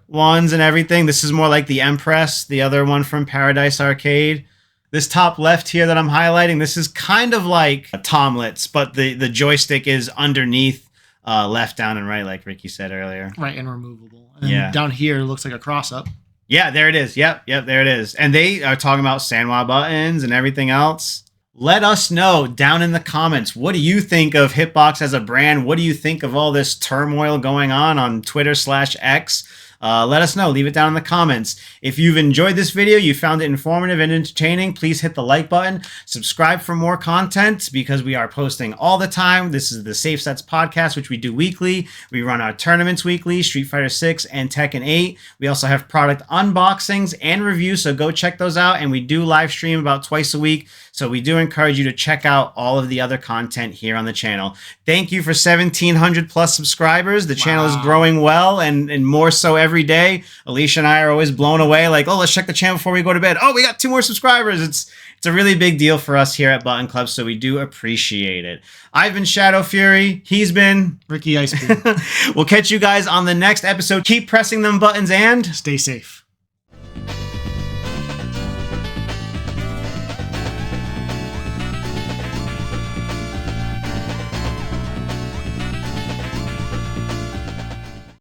ones and everything. This is more like the Empress, the other one from Paradise Arcade. This top left here that I'm highlighting, this is kind of like a Tomlets, but the joystick is underneath left, down, and right, like Ricky said earlier. Right, and removable. And down here, it looks like a cross-up. Yeah, there it is. Yep, there it is. And they are talking about SandWild buttons and everything else. Let us know down in the comments, what do you think of Hitbox as a brand? What do you think of all this turmoil going on Twitter/X? Let us know. Leave it down in the comments. If you've enjoyed this video, you found it informative and entertaining, please hit the like button. Subscribe for more content because we are posting all the time. This is the Safe Sets podcast, which we do weekly. We run our tournaments weekly, Street Fighter 6 and Tekken 8. We also have product unboxings and reviews, so go check those out. And we do live stream about twice a week. So we do encourage you to check out all of the other content here on the channel. Thank you for 1,700 plus subscribers. The channel is growing well and more so every day. Alicia and I are always blown away. Like, oh, let's check the channel before we go to bed. Oh, we got 2 more subscribers. It's a really big deal for us here at Button Club, so we do appreciate it. I've been Shadow Fury. He's been Ricky Icebeam. We'll catch you guys on the next episode. Keep pressing them buttons and stay safe.